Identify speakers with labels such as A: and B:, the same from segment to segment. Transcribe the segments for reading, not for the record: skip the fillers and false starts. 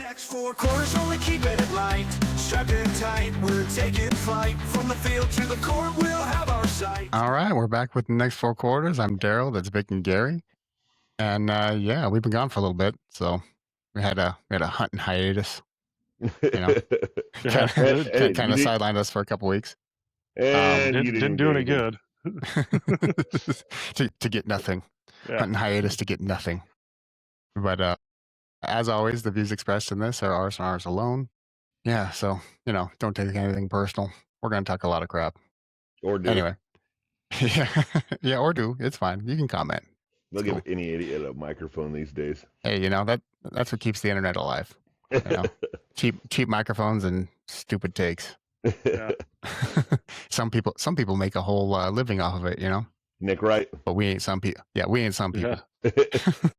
A: next 4 quarters, only keeping it light. Strapped in tight, we're taking flight. From the field to the court, we'll have our sight.
B: All right, we're back with the next 4 quarters. I'm Daryl. That's Vic and Gary. And yeah, we've been gone for a little bit, so we had a hunting hiatus. You know, kind of sidelined us for a couple weeks.
C: And you didn't do any good.
B: to get nothing. Yeah. Hunting hiatus to get nothing. But as always, the views expressed in this are ours and ours alone. Yeah, so don't take anything personal. We're gonna talk a lot of crap.
C: Or do.
B: Anyway. Yeah, or do. It's fine. You can comment.
C: They'll give any idiot a microphone these days.
B: Hey, that's what keeps the internet alive. Cheap microphones and stupid takes.
C: Yeah.
B: Some people make a whole living off of it,
C: Nick Wright.
B: But we ain't some people. Yeah, we ain't some people.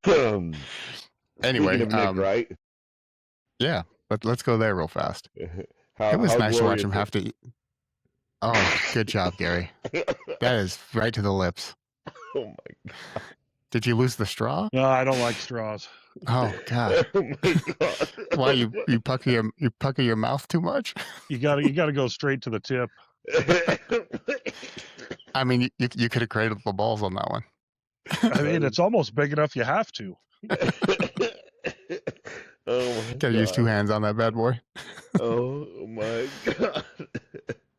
C: Yeah.
B: Anyway,
C: Nick Wright.
B: Yeah, but let's go there real fast. It was nice to watch him have to eat. Oh, good job, Gary. That is right to the lips.
C: Oh my God.
B: Did you lose the straw?
D: No, I don't like straws.
B: Oh God.
C: Oh my God.
B: Why you pucker your mouth too much?
D: You gotta go straight to the tip.
B: I mean, you could have created the balls on that one.
D: I mean, it's almost big enough you have to.
C: Oh my
B: Gotta use 2 hands on that bad boy.
C: Oh my God.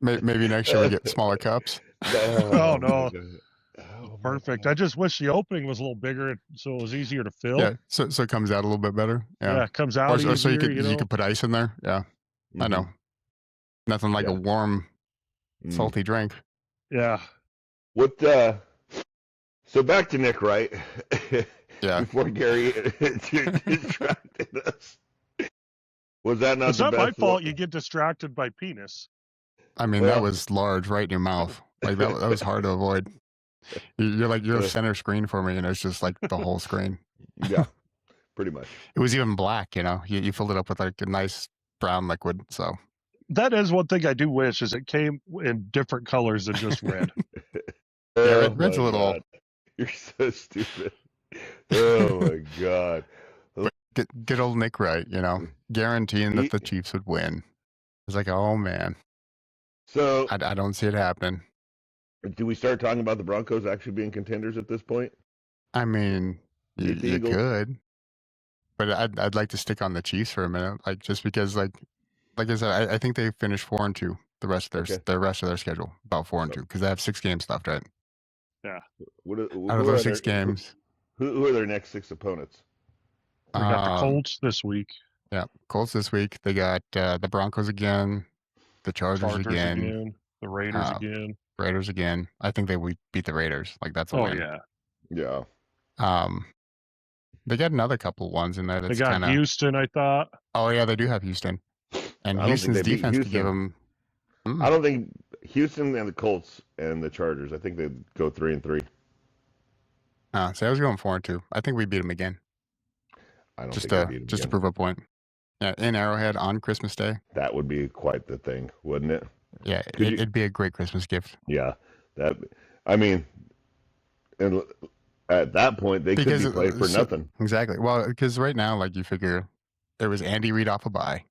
B: Maybe next year we get smaller cups.
D: Oh no. Perfect. I just wish the opening was a little bigger so it was easier to fill.
B: Yeah, so it comes out a little bit better. Yeah,
D: it comes out easier.
B: So you could put ice in there. Yeah, mm-hmm. I know. Nothing like a warm, salty drink.
D: Yeah.
C: What? So back to Nick Wright.
B: Yeah.
C: Before Gary distracted us. Was that not?
D: It's not my fault. You get distracted by penis.
B: I mean, that was large, right in your mouth. Like that was hard to avoid. You're a center screen for me, and it's just like the whole screen.
C: Yeah, pretty much. It
B: was even black, You filled it up with like a nice brown liquid. So
D: that is one thing I do wish is it came in different colors than just red.
B: Yeah, red's a little.
C: God. You're so stupid. Oh my God.
B: Good old Nick Wright, guaranteeing that the Chiefs would win. It's like, oh man.
C: So
B: I don't see it happening.
C: Do we start talking about the Broncos actually being contenders at this point?
B: I mean, you could, but I'd like to stick on the Chiefs for a minute, like just because, like I said, I think they finished 4-2 the rest of their schedule, about 4-2, because they have 6 games left, right?
D: Yeah.
B: Out of those 6 games,
C: who are their next 6 opponents?
D: We got the Colts this week.
B: Yeah, Colts this week. They got the Broncos again, the Chargers again,
D: the Raiders again.
B: Raiders again. I think they would beat the Raiders. Like that's a win.
C: Yeah.
B: They got another couple ones in there. That's
D: they got Houston, I thought.
B: Oh yeah, they do have Houston, and Houston's defense could give them.
C: I don't think Houston and the Colts and the Chargers. I think they'd go 3-3.
B: So I was going 4-2. I think we beat them again.
C: I don't
B: just
C: think we beat them
B: just to prove a point. Yeah, in Arrowhead on Christmas Day.
C: That would be quite the thing, wouldn't it?
B: Yeah, it'd be a great Christmas gift.
C: Yeah, I mean, and at that point they could be played for nothing.
B: Exactly. Well, because right now, like you figure, it was Andy Reid off a bye,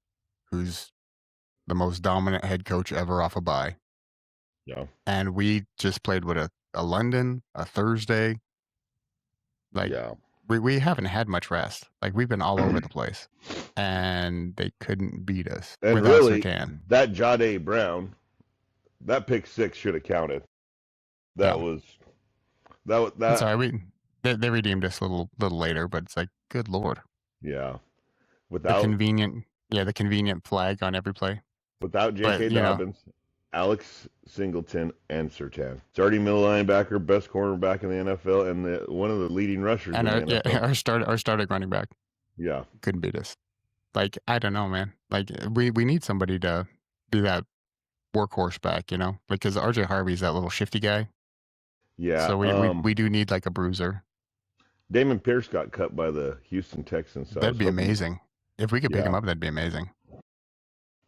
B: who's the most dominant head coach ever off a bye.
C: Yeah.
B: And we just played with a London, a Thursday. Like, we haven't had much rest. Like we've been all over the place, and they couldn't beat us.
C: And really, that Jahdae Brown, that pick 6 should have counted. That was.
B: Sorry, they redeemed us a little later, but it's like, good Lord.
C: Yeah.
B: Without the convenient flag on every play.
C: Without J.K. Dobbins, Alex Singleton, and Surtain. Starting middle linebacker, best cornerback in the NFL, and one of the leading rushers in the NFL.
B: Yeah, our starting running back.
C: Yeah.
B: Couldn't beat us. Like, I don't know, man. Like, we need somebody to be that workhorse back, because RJ Harvey's that little shifty guy.
C: Yeah.
B: So we do need like a bruiser.
C: Damon Pierce got cut by the Houston Texans. So
B: that'd be amazing. If we could pick him up, that'd be amazing.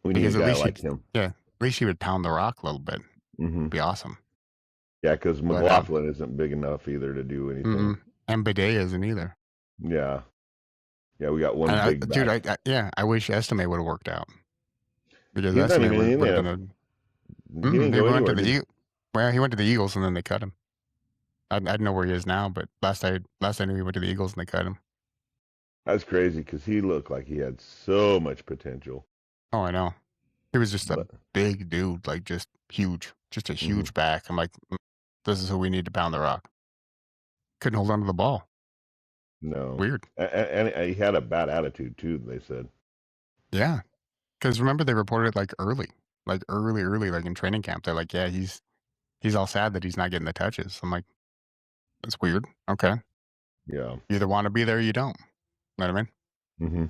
C: We need a guy like him.
B: Yeah, at least he would pound the rock a little bit.
C: Mm-hmm.
B: It'd be awesome.
C: Yeah, because McLaughlin isn't big enough either to do anything.
B: And Bidet isn't either.
C: Yeah. Yeah, we got one big back.
B: Dude, I wish Estime would have worked out because
C: He's not
B: Estime
C: even in
B: would have
C: there.
B: been
C: He didn't
B: he
C: go
B: went to
C: anywhere.
B: Well, he went to the Eagles and then they cut him. I don't know where he is now, but last I knew he went to the Eagles and they cut him.
C: That's crazy because he looked like he had so much potential.
B: Oh, I know. He was just a big dude, like just huge, just a huge back. I'm like, this is who we need to pound the rock. Couldn't hold on to the ball.
C: No.
B: Weird.
C: And he had a bad attitude too, they said.
B: Yeah. Because remember they reported like early, like in training camp. They're like, yeah, he's all sad that he's not getting the touches. I'm like, that's weird. Okay.
C: Yeah.
B: You either want to be there or you don't. You know what I mean?
C: Mm-hmm.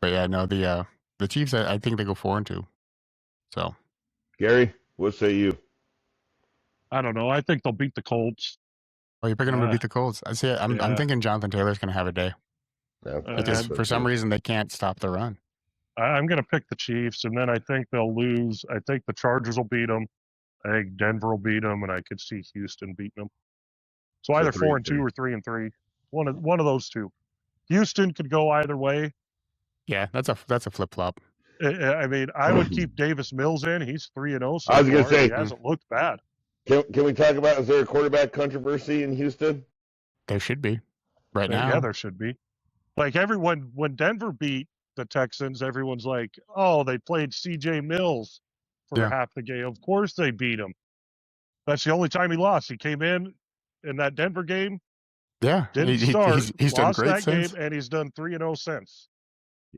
B: But yeah, no, the Chiefs, I think they go 4-2. So.
C: Gary, what say you?
D: I don't know. I think they'll beat the Colts.
B: Oh, you're picking them to beat the Colts. I'm thinking Jonathan Taylor's going to have a day. Because for some reason they can't stop the run.
D: I'm going to pick the Chiefs, and then I think they'll lose. I think the Chargers will beat them. I think Denver will beat them, and I could see Houston beating them. So either 4-2 or 3-3. One of those two. Houston could go either way.
B: Yeah, that's a flip flop.
D: I mean, I would keep Davis Mills in. He's 3-0 so
C: I was going to say
D: he hasn't looked bad.
C: Can we talk about, is there a quarterback controversy in Houston?
B: There should be. Right now.
D: Yeah, there should be. Like everyone, when Denver beat the Texans, everyone's like, oh, they played C.J. Mills for half the game. Of course they beat him. That's the only time he lost. He came in that Denver game.
B: Yeah.
D: Didn't start.
B: He's done
D: lost
B: great
D: that
B: since.
D: game, and he's done 3-0 since.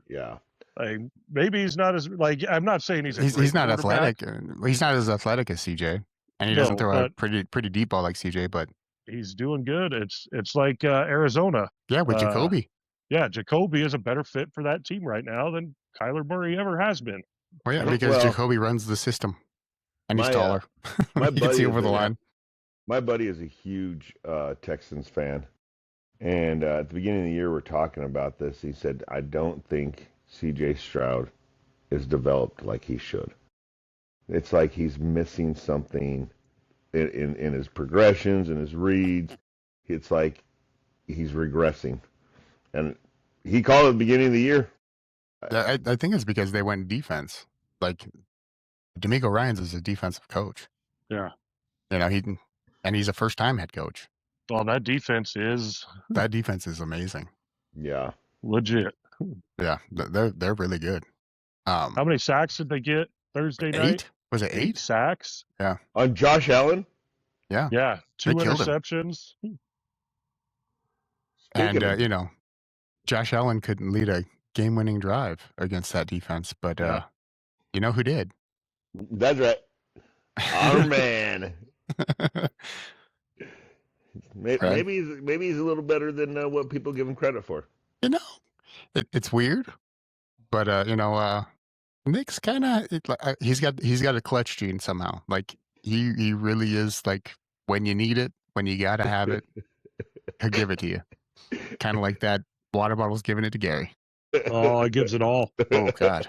C: Yeah.
D: Like, maybe he's not as, like, I'm not saying he's
B: not athletic. He's not as athletic as CJ, and he doesn't throw a pretty deep ball like CJ, but
D: he's doing good. It's like Arizona.
B: Yeah, with Jacoby.
D: Yeah, Jacoby is a better fit for that team right now than Kyler Murray ever has been.
B: Well, yeah, because Jacoby runs the system, and he's taller.
C: My
B: you can see over the line.
C: My buddy is a huge Texans fan, and at the beginning of the year, we're talking about this. He said, I don't think C.J. Stroud is developed like he should. It's like he's missing something in his progressions and his reads. It's like he's regressing. And he called it at the beginning of the year.
B: I think it's because they went defense. Like, D'Amico Ryans is a defensive coach.
D: Yeah.
B: You know, he's a first-time head coach.
D: Well, that defense is
B: amazing.
C: Yeah.
D: Legit.
B: Yeah, they're really good.
D: How many sacks did they get Thursday night?
B: 8? Was it 8
D: sacks?
B: Yeah.
C: On Josh Allen?
B: Yeah.
D: Yeah. 2 interceptions.
B: And, you know, Josh Allen couldn't lead a game-winning drive against that defense, but you know who did?
C: That's right. Our man. Maybe he's a little better than what people give him credit for.
B: You know, it's weird, but you know, Nick's kind of he's got a clutch gene somehow. Like he really is, like, when you need it, when you gotta have it, he'll give it to you. Kind of like that water bottle's giving it to Gary.
D: Oh, he gives it all.
B: Oh God.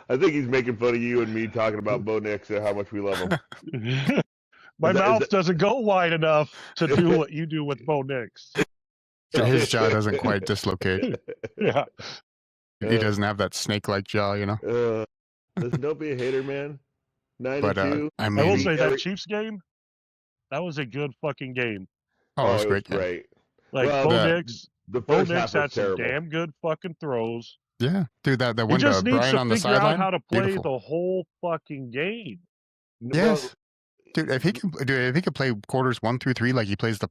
C: I think he's making fun of you and me talking about Bo Nix and how much we love him.
D: My mouth doesn't go wide enough to do what you do with Bo Nix.
B: So his jaw doesn't quite dislocate.
D: Yeah.
B: He doesn't have that snake-like jaw, you know.
C: Listen, don't be a hater, man. 92.
B: But
D: I will say that Chiefs game, that was a good fucking game.
B: Oh, it was great.
C: Great.
D: Like,
C: well,
D: Bo Nix had some damn good fucking throws.
B: Yeah, dude, that one
D: he just needs
B: Brian
D: to
B: on the
D: figure out
B: sideline.
D: how to play
B: Beautiful.
D: the whole fucking game.
B: Yes, dude. If he could play quarters 1 through 3 like he plays the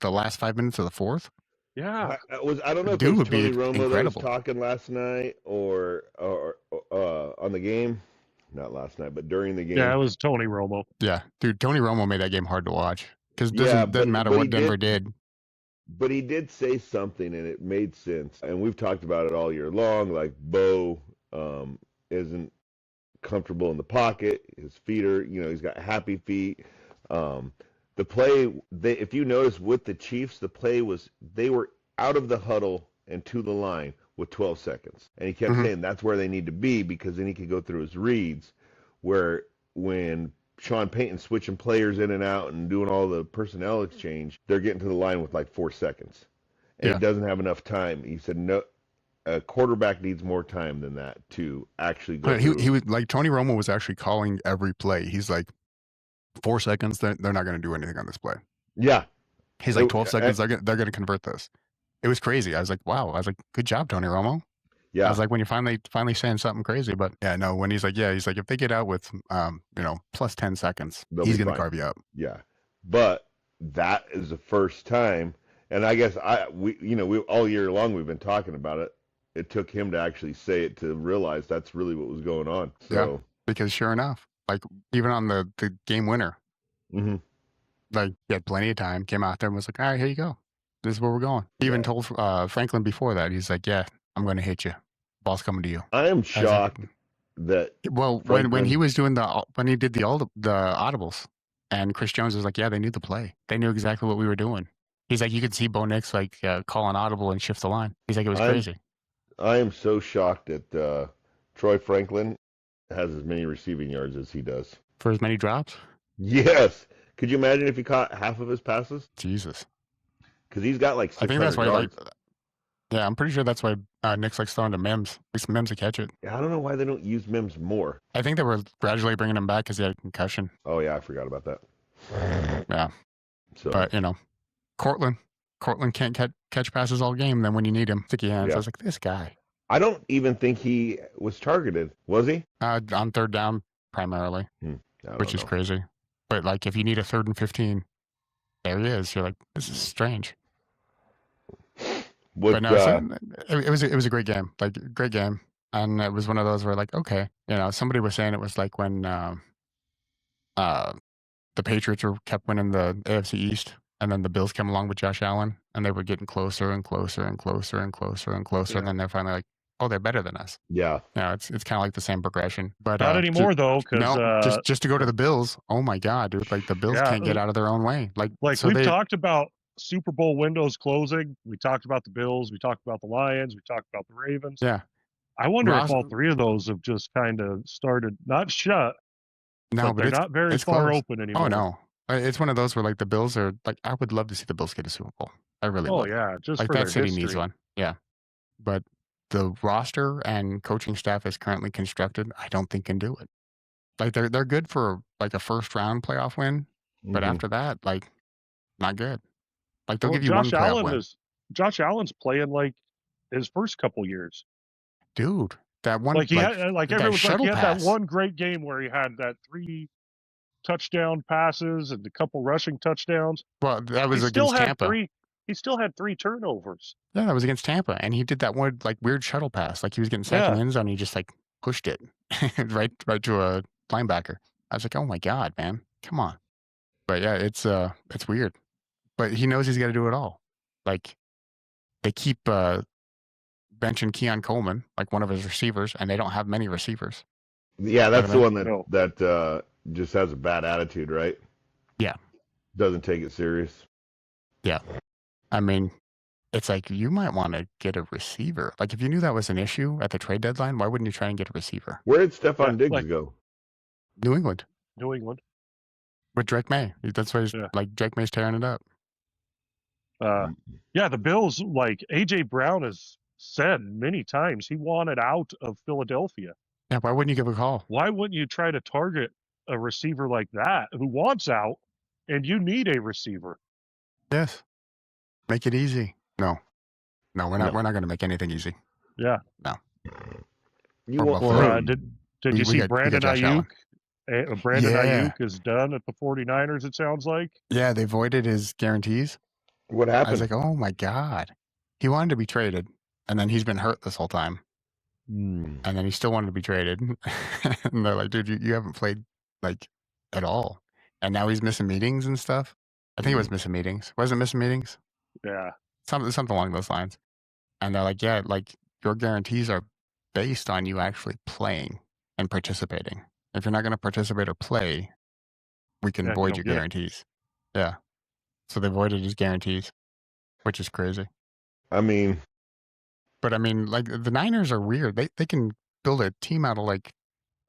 B: last 5 minutes of the fourth.
D: Yeah,
C: I don't know if it was Tony Romo that was talking last night or on the game. Not last night, but during the game.
D: Yeah, it was Tony Romo.
B: Yeah, dude, Tony Romo made that game hard to watch because it doesn't matter what Denver did.
C: But he did say something, and it made sense. And we've talked about it all year long. Like, Bo isn't comfortable in the pocket. His feet are, he's got happy feet. The play, if you notice with the Chiefs, the play was they were out of the huddle and to the line with 12 seconds. And he kept saying that's where they need to be because then he could go through his reads. Where when Sean Payton switching players in and out and doing all the personnel exchange, they're getting to the line with like 4 seconds. And he doesn't have enough time. He said, no, a quarterback needs more time than that to actually go through.
B: He was like, Tony Romo was actually calling every play. He's like, 4 seconds, they're not going to do anything on this play.
C: Yeah.
B: He's like, 12 seconds, they're going to convert this. It was crazy. I was like, wow. I was like, good job, Tony Romo.
C: Yeah.
B: I was like, when you're finally saying something crazy, but yeah, no, when he's like, if they get out with, plus 10 seconds, he's going to carve you up.
C: Yeah. But that is the first time. And I guess we all year long, we've been talking about it. It took him to actually say it to realize that's really what was going on. So.
B: Yeah, because sure enough, like even on the game winner, like he had plenty of time, came out there and was like, all right, here you go. This is where we're going. He even told Franklin before that, he's like, yeah, I'm going to hit you. Ball's coming to you.
C: I am shocked that.
B: Well, when he was doing when he did the audibles, and Chris Jones was like, yeah, they knew the play. They knew exactly what we were doing. He's like, you could see Bo Nix like call an audible and shift the line. He's like, it was crazy.
C: I am so shocked that Troy Franklin has as many receiving yards as he does.
B: For as many drops?
C: Yes. Could you imagine if he caught half of his passes?
B: Jesus.
C: Because he's got like 600 yards. I think that's why,
B: yeah, I'm pretty sure that's why Nick's like throwing to Mims. At least Mims to catch it.
C: Yeah, I don't know why they don't use Mims more.
B: I think they were gradually bringing him back because he had a concussion.
C: Oh, yeah, I forgot about that.
B: Yeah.
C: So.
B: But, Cortland can't catch passes all game. Then when you need him, sticky hands. I was like, this guy.
C: I don't even think he was targeted. Was he?
B: On third down primarily, which is crazy. But like, if you need a 3rd and 15, there he is. You're like, this is strange. But no, it was a great game. Like, great game. And it was one of those where like, okay, somebody was saying it was like when the Patriots kept winning the AFC East. And then the Bills came along with Josh Allen, and they were getting closer and closer and closer and closer and closer. Yeah. And then they're finally like, oh, they're better than us.
C: Yeah.
B: It's kind of like the same progression. But
D: not anymore, though.
B: Just to go to the Bills. Oh, my God, dude. Like, the Bills can't get out of their own way. Like so
D: we've talked about Super Bowl windows closing. We talked about the Bills. We talked about the Lions. We talked about the Ravens.
B: Yeah.
D: I wonder if all three of those have just kind of started, not shut, but they're not very far open anymore.
B: Oh, no. It's one of those where like the Bills are like, I would love to see the Bills get a Super Bowl. I really would.
D: Oh yeah, just
B: like
D: for
B: that city
D: history.
B: needs one. Yeah, but the roster and coaching staff is currently constructed. I don't think can do it. Like they're good for like a 1st round playoff win, but after that, like not good. Like they'll give you one playoff win.
D: Josh Allen's playing like his first couple years.
B: Dude, that one
D: like he had like everyone's like he had that one great game where he had that 3 touchdown passes and a couple rushing touchdowns.
B: Well, that was against Tampa.
D: He still had 3 turnovers.
B: Yeah, that was against Tampa, and he did that one like weird shuttle pass. Like he was getting sacked in the end zone, and he just like pushed it right to a linebacker. I was like, oh my God, man, come on. But yeah, it's weird. But he knows he's got to do it all. Like they keep benching Keon Coleman, like one of his receivers, and they don't have many receivers.
C: Yeah, that's the one that just has a bad attitude, right?
B: Yeah.
C: Doesn't take it serious.
B: Yeah. I mean, it's like you might want to get a receiver. Like if you knew that was an issue at the trade deadline, why wouldn't you try and get a receiver?
C: Where did Stephon Diggs go?
B: New England.
D: With
B: Drake May. That's why like Drake May's tearing it up.
D: Yeah, the Bills, like AJ Brown has said many times, he wanted out of Philadelphia.
B: Yeah, why wouldn't you give a call?
D: Why wouldn't you try to target a receiver like that who wants out and you need a receiver?
B: Yes. Make it easy. No, we're not going to make anything easy.
D: Yeah.
B: No.
D: Did you see Brandon Ayuk? Brandon Ayuk is done at the 49ers, it sounds like.
B: Yeah, they voided his guarantees.
C: What happened?
B: I was like, oh my God. He wanted to be traded, and then he's been hurt this whole time. And then he still wanted to be traded. And they're like, dude, you haven't played like at all. And now he's missing meetings and stuff. I think it was missing meetings. Wasn't missing meetings?
D: Yeah.
B: Something along those lines. And they're like, yeah, like your guarantees are based on you actually playing and participating. If you're not going to participate or play, we can void your guarantees. Yeah. So they voided his guarantees, which is crazy. But I mean, like the Niners are weird. They can build a team out of like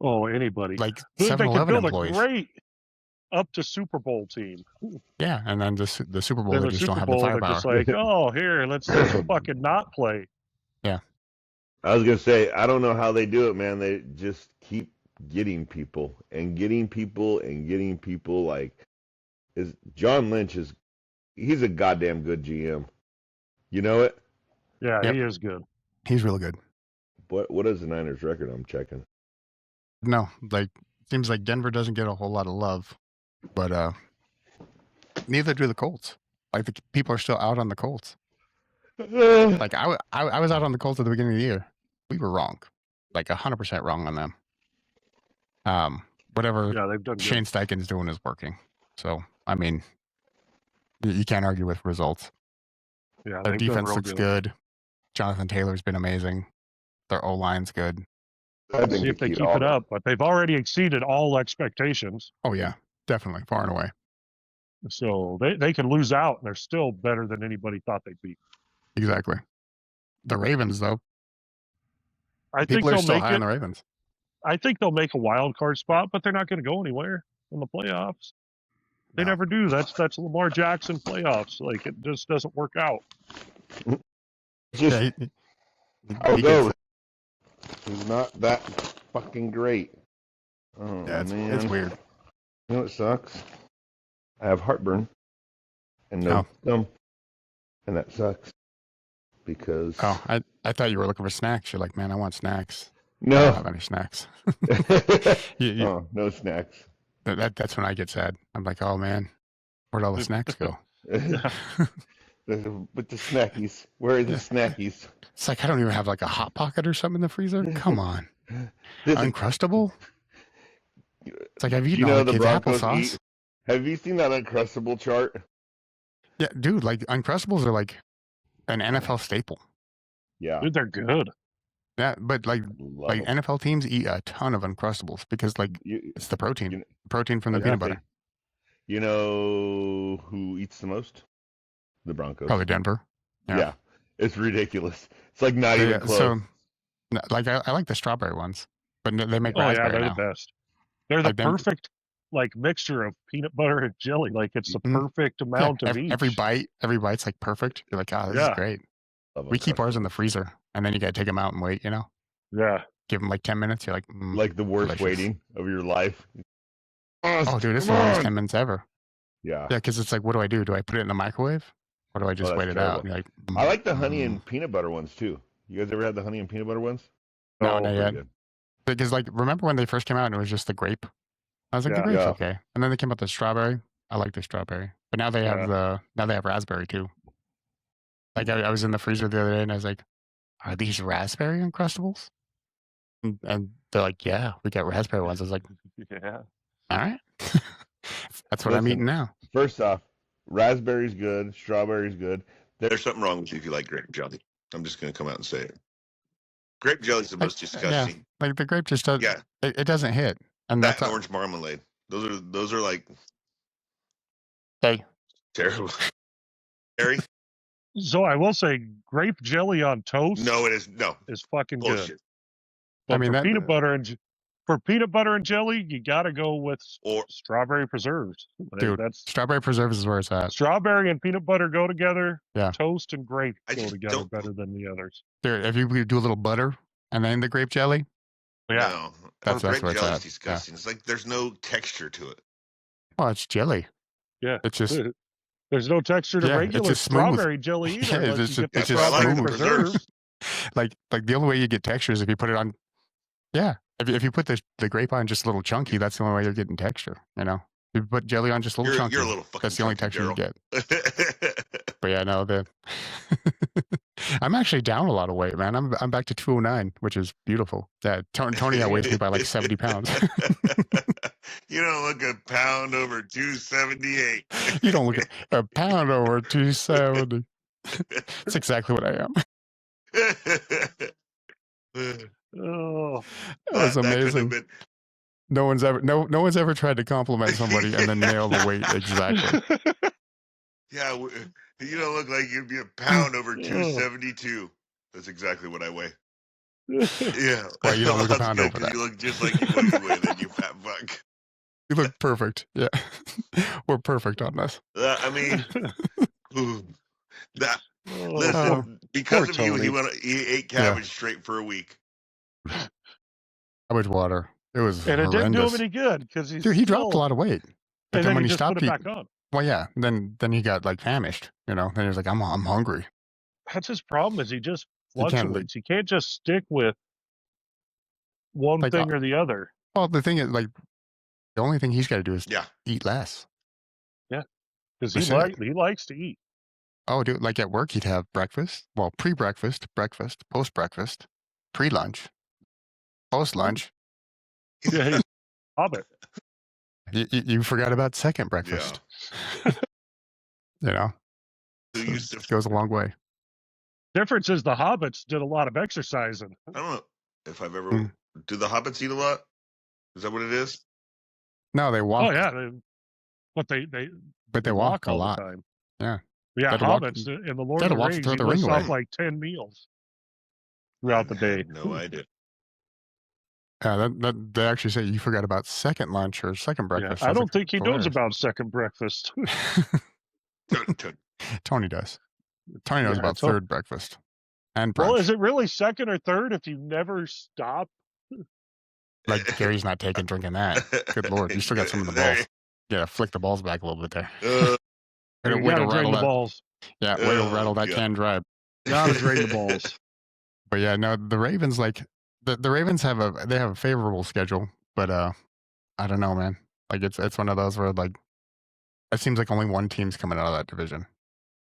D: anybody.
B: Like 7-Eleven employees.
D: up to Super Bowl team.
B: Yeah, and then the Super Bowl,
D: Then
B: they
D: the
B: just don't
D: Super
B: have
D: Bowl,
B: the
D: they're
B: firepower.
D: just like, oh, here, let's just fucking not play.
B: Yeah.
C: I was gonna say, I don't know how they do it, man. They just keep getting people and getting people and getting people. Like, is John Lynch he's a goddamn good GM. You know it?
D: Yeah,
B: Yep.
D: he is good.
B: He's really good.
C: What is the Niners record? I'm checking.
B: No, like seems like Denver doesn't get a whole lot of love, but neither do the Colts. Like the people are still out on the Colts. Like I was out on the Colts at the beginning of the year. We were wrong, like 100% wrong on them. Whatever
D: they've done
B: Shane
D: good.
B: Steichen's doing is working. So I mean, you can't argue with results.
D: Yeah,
B: Their defense looks good. Jonathan Taylor's been amazing. Their O-line's good.
D: Let's see if they keep it up, but they've already exceeded all expectations.
B: Oh yeah, definitely, far and away.
D: So they can lose out, and they're still better than anybody thought they'd be.
B: Exactly. The Ravens, though.
D: I think
B: People are
D: they'll
B: still
D: make
B: high
D: it.
B: on the Ravens.
D: I think they'll make a wild card spot, but they're not going to go anywhere in the playoffs. They
B: No.
D: never do. That's Lamar Jackson playoffs. Like, it just doesn't work out.
C: Just,
B: yeah,
C: he's not that fucking great. Oh,
B: yeah,
C: man.
B: it's weird.
C: You know what sucks? I have heartburn and no thumb, and that sucks because.
B: Oh, I thought you were looking for snacks. You're like, man, I want snacks.
C: No.
B: I don't have any snacks.
C: Oh, no snacks.
B: That's when I get sad. I'm like, oh man, where'd all the snacks go?
C: With the snackies. Where are the snackies?
B: It's like I don't even have like a Hot Pocket or something in the freezer. Come on. Uncrustable? It's like, have you eaten all the kids' applesauce?
C: Have you seen that Uncrustable chart?
B: Yeah, dude, like Uncrustables are like an NFL staple.
C: Yeah.
D: Dude, they're good.
B: Yeah, but like NFL teams eat a ton of Uncrustables because like it's the protein. Protein from the peanut butter.
C: You know who eats the most? The Broncos.
B: Probably Denver.
C: Yeah. It's ridiculous. It's like not even close.
B: So, like I like the strawberry ones, but they make raspberry
D: they're
B: now.
D: the best. They're the perfect like mixture of peanut butter and jelly. Like it's the perfect amount of each.
B: Every bite's like perfect. You're like, oh, this is great. We keep ours in the freezer, and then you gotta take them out and wait. You know.
D: Yeah.
B: Give them like 10 minutes. You're like,
C: like the worst
B: delicious.
C: Waiting of your life.
B: Oh, dude, it's the longest 10 minutes ever.
C: Yeah.
B: Yeah, because it's like, what do I do? Do I put it in the microwave, or do I just wait it out? And you're like,
C: I like the honey and peanut butter ones too. You guys ever had the honey and peanut butter ones?
B: No, not yet. Because like, remember when they first came out and it was just the grape? I was like, the grape's okay. And then they came out the strawberry. I like the strawberry, but now they have raspberry too. Like I was in the freezer the other day and I was like, are these raspberry Uncrustables? And they're like, yeah, we got raspberry ones. I was like,
D: yeah,
B: all right. That's what I'm eating now.
C: First off, raspberry's good, strawberry's good.
E: There's something wrong with you if you like grape jelly. I'm just going to come out and say it. Grape jelly's the most disgusting.
B: Yeah, like the grape just doesn't. Yeah, it doesn't hit. And
E: that and orange marmalade. Those are like.
B: Hey.
E: Terrible. Harry.
D: So I will say, grape jelly on toast.
E: No, it is
D: is fucking
E: bullshit.
D: Good. But I mean, for peanut butter and jelly, you got to go with strawberry preserves.
B: Dude, strawberry preserves is where it's at.
D: Strawberry and peanut butter go together.
B: Yeah.
D: Toast and grape go together better than the others.
B: Dude, if you do a little butter and then the grape jelly.
E: Yeah. No.
B: That's
E: grape
B: where it's
E: jelly's
B: at.
E: disgusting. Yeah. It's like there's no texture to it.
B: Well, it's jelly.
D: Yeah.
B: It's just.
D: There's no texture to regular strawberry jelly either.
B: Yeah, it's just smooth.
D: Preserves.
B: like the only way you get texture is if you put it on. Yeah, if you put the grape on just a little chunky, that's the only way you're getting texture. You know, if you put jelly on just a little chunky,
E: you're a little
B: that's the only texture
E: girl.
B: you get. But yeah, no, I'm actually down a lot of weight, man. I'm back to 209, which is beautiful. Yeah, Tony outweighs me by like 70 pounds.
E: You don't look a pound over 278.
B: You don't look a pound over 270. That's exactly what I am.
D: Oh,
B: that was amazing. No one's ever tried to compliment somebody and then nail the weight exactly.
E: Yeah, you don't look like you'd be a pound over 272. That's exactly what I weigh. Yeah.
B: Well, you don't look a pound over that.
E: You look just like you weigh, then you fat fuck.
B: You look perfect. Yeah. We're perfect on this.
E: I mean, that.
D: Oh,
E: Listen, because
D: poor
E: of you,
D: Tony.
E: he ate cabbage straight for a week.
B: How much water? It was
D: And it didn't do him
B: horrendous.
D: any good because he's
B: Dude, he dropped a
D: still.
B: lot of weight. But
D: And then
B: when
D: he
B: he
D: just put
B: stopped
D: it
B: eating,
D: back on.
B: well, yeah, then he got like famished. You know, then he was like, I'm hungry.
D: That's his problem. Is he just
B: He can't,
D: fluctuates. He can't just stick with one
B: like,
D: thing or the other.
B: well, the thing is, like, the only thing he's got to do is
E: Yeah.
B: eat less.
D: Yeah, because
B: That's it.
D: he likes to eat.
B: Oh, dude, like at work, he'd have breakfast. Well, pre-breakfast, breakfast, post-breakfast, pre-lunch, post-lunch.
D: Yeah, he's hobbit.
B: You forgot about second breakfast.
E: Yeah.
B: You know,
E: Who used to?
B: goes a long way.
D: Difference is the hobbits did a lot of exercising.
E: I don't know if I've ever. Do the hobbits eat a lot? Is that what it is?
B: No, they walk.
D: Oh yeah, but they
B: walk a
D: all
B: lot.
D: the time.
B: Yeah.
D: Yeah,
B: Gotta walk-
D: hobbits in the Lord
B: gotta
D: of the
B: walk
D: Rings,
B: throw
D: he
B: the ring
D: lists off
B: away.
D: like 10 meals throughout the day.
E: No idea.
B: That they actually say you forgot about second lunch or second
D: Yeah,
B: breakfast.
D: I don't think he knows
B: hilarious.
D: about second breakfast.
B: Tony does. Tony knows about third breakfast and brunch.
D: Well, is it really second or third if you never stop?
B: Like Gary's not drinking that. Good Lord, you still got some of the balls. Yeah, flick the balls back a little bit there.
D: You gotta drain the balls.
B: Yeah, way to rattle that can dry.
D: Gotta drain the balls.
B: But yeah, no, the Ravens, like the Ravens have a favorable schedule, but I don't know, man. Like it's one of those where like it seems like only one team's coming out of that division.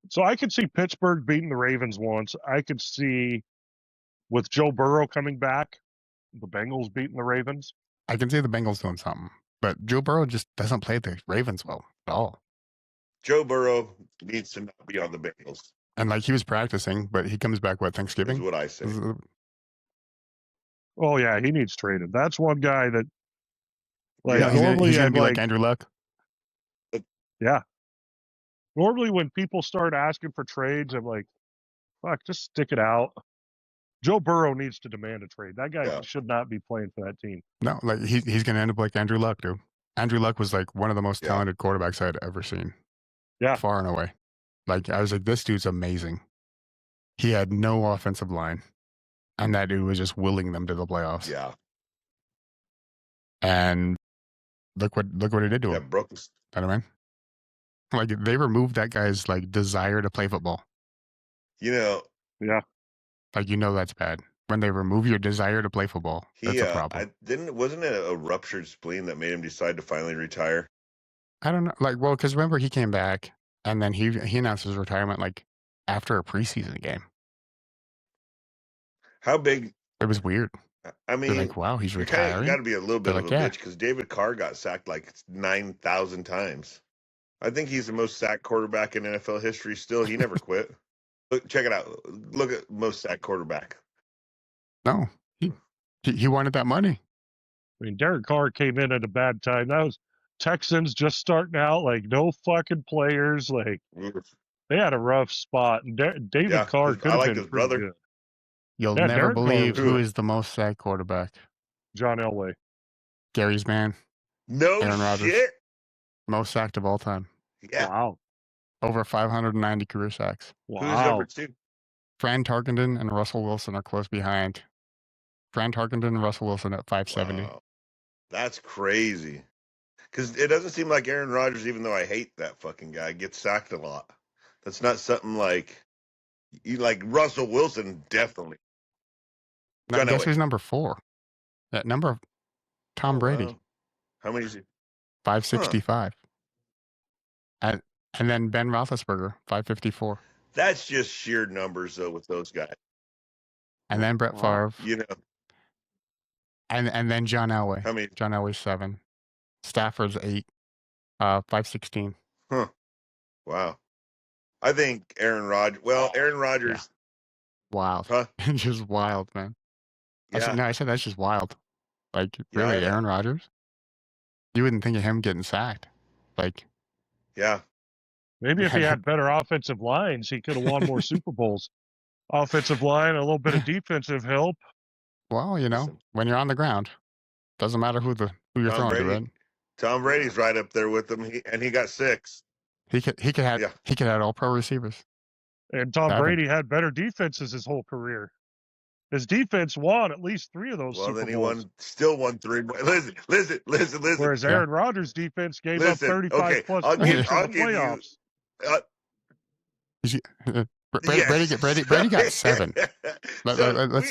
D: So I could see Pittsburgh beating the Ravens once. I could see with Joe Burrow coming back, the Bengals beating the Ravens.
B: I can see the Bengals doing something, but Joe Burrow just doesn't play the Ravens well at all.
E: Joe Burrow needs to not be on the Bengals.
B: And like he was practicing, but he comes back Thanksgiving.
E: Is what I say.
D: Oh yeah, he needs traded. That's one guy that like
B: yeah,
D: normally
B: he's gonna
D: I'd
B: be like Andrew Luck.
D: Yeah. Normally when people start asking for trades, I'm like, fuck, just stick it out. Joe Burrow needs to demand a trade. That guy should not be playing for that team.
B: No, like he's gonna end up like Andrew Luck, dude. Andrew Luck was like one of the most talented quarterbacks I'd ever seen.
D: Yeah.
B: Far and away. Like I was like, this dude's amazing. He had no offensive line. And that dude was just willing them to the playoffs.
E: Yeah.
B: And look what he did to him.
E: Yeah, Brooks.
B: You know what I mean? Like they removed that guy's like desire to play football.
E: You know.
D: Yeah.
B: Like that's bad. When they remove your desire to play football, that's a problem.
E: Wasn't it a ruptured spleen that made him decide to finally retire?
B: I don't know. Like, well, because remember he came back and then he announced his retirement like after a preseason game.
E: How big?
B: It was weird.
E: I mean,
B: like, wow, he's retiring.
E: You got to be a little bit of a bitch because David Carr got sacked like 9,000 times. I think he's the most sacked quarterback in NFL history. Still, he never quit. Look, check it out. Look at most sacked quarterback.
B: No, he wanted that money.
D: I mean, Derek Carr came in at a bad time. That was Texans just starting out, like no fucking players. Like they had a rough spot. And David Carr could have been pretty good.
B: You'll never believe who is the most sacked quarterback.
D: John Elway.
B: Gary's man.
E: No
B: Aaron Rodgers.
E: shit.
B: Most sacked of all time.
E: Yeah.
D: Wow.
B: Over 590 career sacks.
D: Wow.
E: Who's number 2?
B: Fran Tarkenton and Russell Wilson are close behind. Fran Tarkenton and Russell Wilson at 570.
E: Wow. That's crazy. Because it doesn't seem like Aaron Rodgers, even though I hate that fucking guy, gets sacked a lot. That's not something like Russell Wilson, definitely.
B: Now, guess who's number 4? That number, Tom Brady.
E: Wow. How many is he?
B: 565. Huh. And then Ben Roethlisberger, 554.
E: That's just sheer numbers, though, with those guys.
B: And then Brett Favre.
E: You know.
B: And then John Elway.
E: How many?
B: John Elway's 7. Stafford's 8. 516.
E: Huh. Wow. I think Aaron Rodgers. Well, Aaron Rodgers.
B: Yeah. Wild.
E: Huh?
B: Just wild, man.
E: Yeah.
B: I said that's just wild. Like, really, Aaron Rodgers? You wouldn't think of him getting sacked. Like.
E: Yeah.
D: Maybe if he had better offensive lines, he could have won more Super Bowls. Offensive line, a little bit of defensive help.
B: Well, when you're on the ground, doesn't matter who you're throwing to, right?
E: Tom Brady's right up there with them, and he got 6.
B: He could have all pro receivers.
D: And Tom Brady had better defenses his whole career. His defense won at least 3 of those Super
E: Bowls.
D: Well, then
E: he still won 3 more. Listen.
D: Whereas Aaron Rodgers' defense gave up 35 plus points in the playoffs.
B: Brady got 7.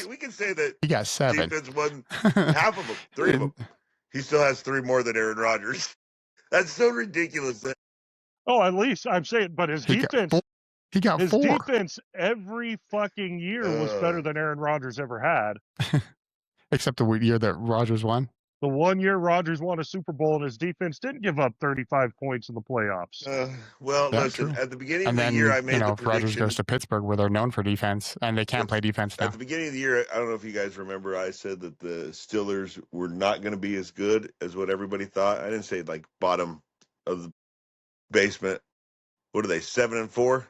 E: We can say that
B: he got 7.
E: Defense won half of them, 3 of them. He still has 3 more than Aaron Rodgers. That's so ridiculous.
D: Oh, at least I'm saying, but his defense.
B: He got
D: his
B: 4.
D: defense every fucking year was better than Aaron Rodgers ever had.
B: Except the year that Rodgers won.
D: The one year Rodgers won a Super Bowl and his defense didn't give up 35 points in the playoffs.
E: Listen, at the beginning of the year, I made the prediction.
B: Rodgers goes to Pittsburgh where they're known for defense, and they can't play defense now.
E: At the beginning of the year, I don't know if you guys remember, I said that the Steelers were not going to be as good as what everybody thought. I didn't say like bottom of the basement. What are they, 7-4?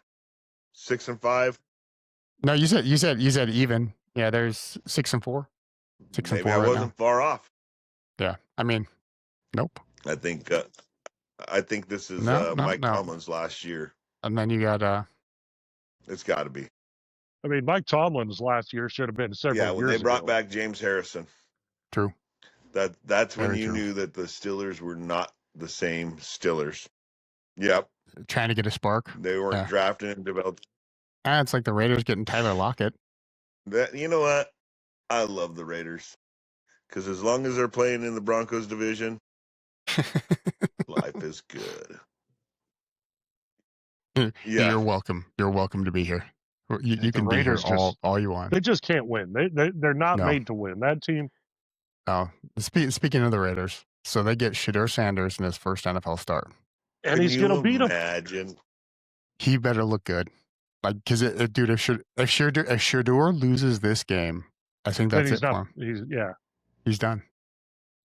E: 6-5?
B: No, you said even. Yeah, there's 6-4. 6-4.
E: Maybe I wasn't far off.
B: Yeah, I mean, nope.
E: I think this is Mike Tomlin's last year.
B: And then you got
E: it's got to be.
D: I mean, Mike Tomlin's last year should have been several years ago.
E: Yeah, when they brought back James Harrison.
B: True.
E: That's when you knew that the Steelers were not the same Steelers. Yep.
B: Trying to get a spark.
E: They weren't drafting and developing.
B: It's like the Raiders getting Tyler Lockett.
E: You know what? I love the Raiders. Because as long as they're playing in the Broncos division, life is good.
B: Yeah. You're welcome. You're welcome to be here. You can be here all you want.
D: They just can't win. They're not made to win. That team.
B: Oh, speaking of the Raiders, so they get Shedeur Sanders in his first NFL start.
D: And he's going to beat him.
E: Imagine.
B: He better look good. Like, because dude, if Shedeur loses this game, I think that's it for him. He's done.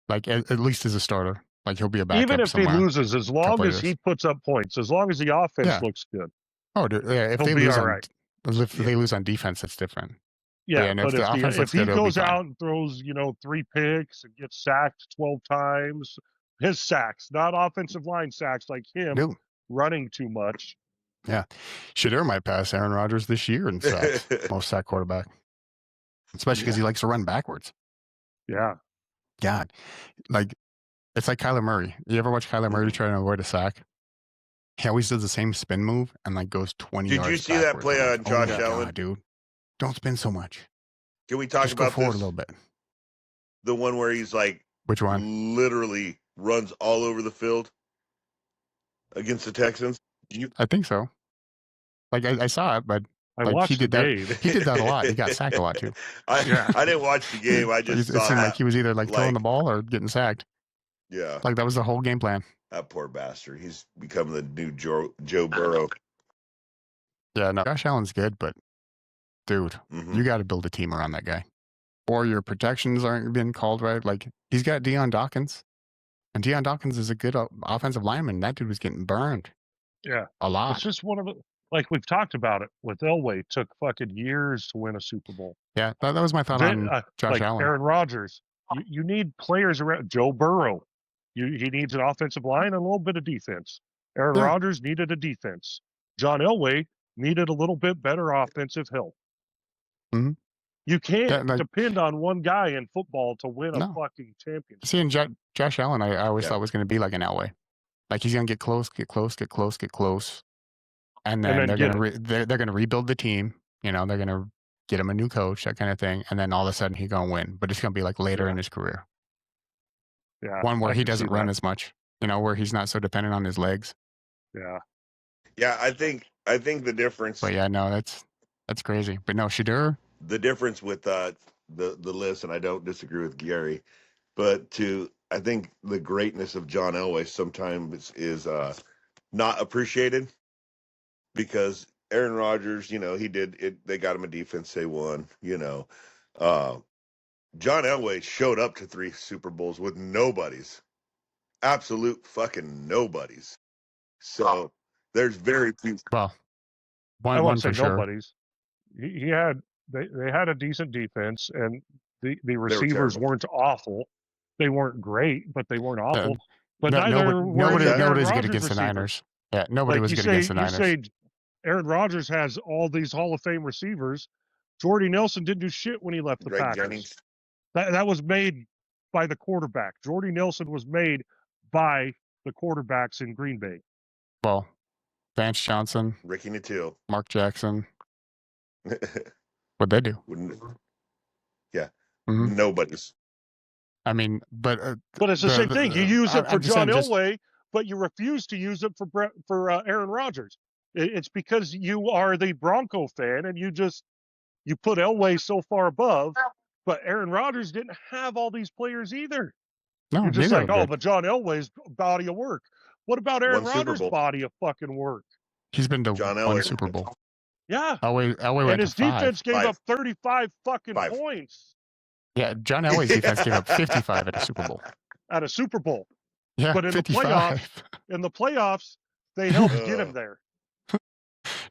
B: Like, at least as a starter. Like, he'll be a backup
D: even if
B: somewhere.
D: He loses, as long as he puts up points, as long as the offense looks good.
B: Oh, dude, yeah. If they lose if they lose on defense, it's different.
D: Yeah, but if he goes out and throws, 3 picks and gets sacked 12 times, his sacks, not offensive line sacks like him running too much.
B: Yeah. Shedeur might pass Aaron Rodgers this year in sacks. Most sack quarterback. Especially because he likes to run backwards.
D: Yeah.
B: God. Like, it's like Kyler Murray. You ever watch Kyler Murray try to avoid a sack? He always does the same spin move and like goes 20 yards
E: Did you see that play on Josh Allen?
B: God, dude. Don't spin so much.
E: Can we talk about
B: go forward
E: this?
B: A little bit.
E: The one where he's like,
B: which one?
E: Literally runs all over the field against the Texans.
B: I think so. Like I saw it, but
D: I watched
B: he did
D: the
B: that.
D: game.
B: He did that a lot. He got sacked a lot too.
E: I didn't watch the game. I just
B: it seemed like he was either like throwing the ball or getting sacked.
E: Yeah,
B: like that was the whole game plan.
E: That poor bastard. He's become the new Joe Burrow.
B: Yeah, no, Josh Allen's good, but dude, you got to build a team around that guy, or your protections aren't being called right. Like he's got Deion Dawkins, and Deion Dawkins is a good offensive lineman. That dude was getting burned.
D: Yeah,
B: a lot.
D: It's just one of the. Like we've talked about it with Elway, took fucking years to win a Super Bowl.
B: Yeah, that was my thought on Josh Allen.
D: Aaron Rodgers, you need players around. Joe Burrow, he needs an offensive line and a little bit of defense. Aaron Rodgers needed a defense. John Elway needed a little bit better offensive help.
B: Mm-hmm.
D: You can't depend on one guy in football to win a fucking championship.
B: See, and Josh Allen, I always thought was going to be like an Elway. Like he's going to get close. And then they're gonna rebuild the team. They're gonna get him a new coach, that kind of thing. And then all of a sudden he's gonna win, but it's gonna be like later in his career.
D: Yeah,
B: one where he doesn't run as much. Where he's not so dependent on his legs.
D: Yeah.
E: Yeah, I think the difference.
B: But yeah, no, that's crazy. But no, Shedeur.
E: The difference with the list, and I don't disagree with Gary, but I think the greatness of John Elway sometimes is not appreciated. Because Aaron Rodgers, he did it. They got him a defense. They won. John Elway showed up to 3 Super Bowls with nobodies, absolute fucking nobodies. So there's very few.
B: Well,
D: I won't say nobodies. He had they had a decent defense, and the receivers weren't awful. They weren't great, but they weren't awful. But neither were the Aaron
B: nobody's
D: Rodgers
B: good against the
D: receivers.
B: Niners. Yeah, nobody was good against the Niners.
D: You say Aaron Rodgers has all these Hall of Fame receivers. Jordy Nelson didn't do shit when he left the Packers.
E: Jennings.
D: That was made by the quarterback. Jordy Nelson was made by the quarterbacks in Green Bay.
B: Well, Vance Johnson,
E: Ricky Natil,
B: Mark Jackson. What'd they do?
E: Yeah,
B: mm-hmm.
E: Nobody's.
B: I mean, but
D: it's the same thing. You use it for John Elway, but you refuse to use it for Aaron Rodgers. It's because you are the Bronco fan and you put Elway so far above. But Aaron Rodgers didn't have all these players either.
B: No,
D: you're just like, but John Elway's body of work. What about Aaron Rodgers' body of fucking work?
B: He's been to one Super Bowl.
D: Yeah.
B: Elway went
D: and his
B: to
D: defense gave up 35 fucking points.
B: Yeah, John Elway's defense gave up 55 at a Super Bowl.
D: At a Super Bowl.
B: Yeah,
D: but in
B: 55.
D: the playoffs, they helped get him there.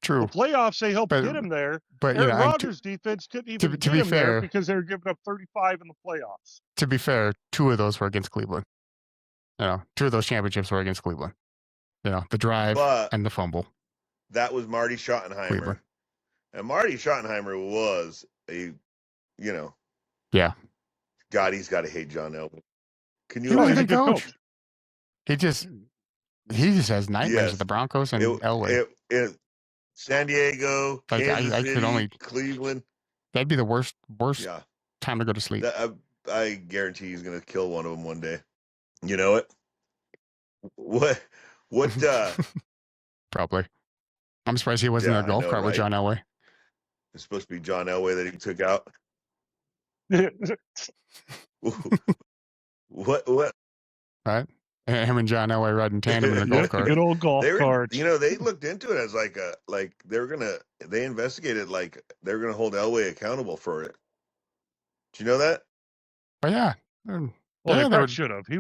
B: True.
D: The playoffs, they helped get him there.
B: But
D: Aaron Rodgers' defense couldn't even get him there because they were giving up 35 in the playoffs.
B: To be fair, 2 of those were against Cleveland. 2 of those championships were against Cleveland. The drive and the fumble.
E: That was Marty Schottenheimer.
B: Cleveland.
E: And Marty Schottenheimer was a,
B: Yeah.
E: God, he's got to hate John Elway. Can you
B: imagine? He's a good coach. He just has nightmares of the Broncos and Elway.
E: San Diego, Kansas City, Cleveland.
B: That'd be the worst time to go to sleep.
E: I guarantee he's going to kill one of them one day. You know it? What,
B: Probably. I'm surprised he wasn't in a golf cart with John Elway.
E: It's supposed to be John Elway that he took out. What?
B: Right? Him and John Elway riding tandem in a golf cart.
D: Good old golf cart.
E: They looked into it as they investigated they're gonna hold Elway accountable for it. Do you know that?
B: Oh yeah.
D: Well, they should have. He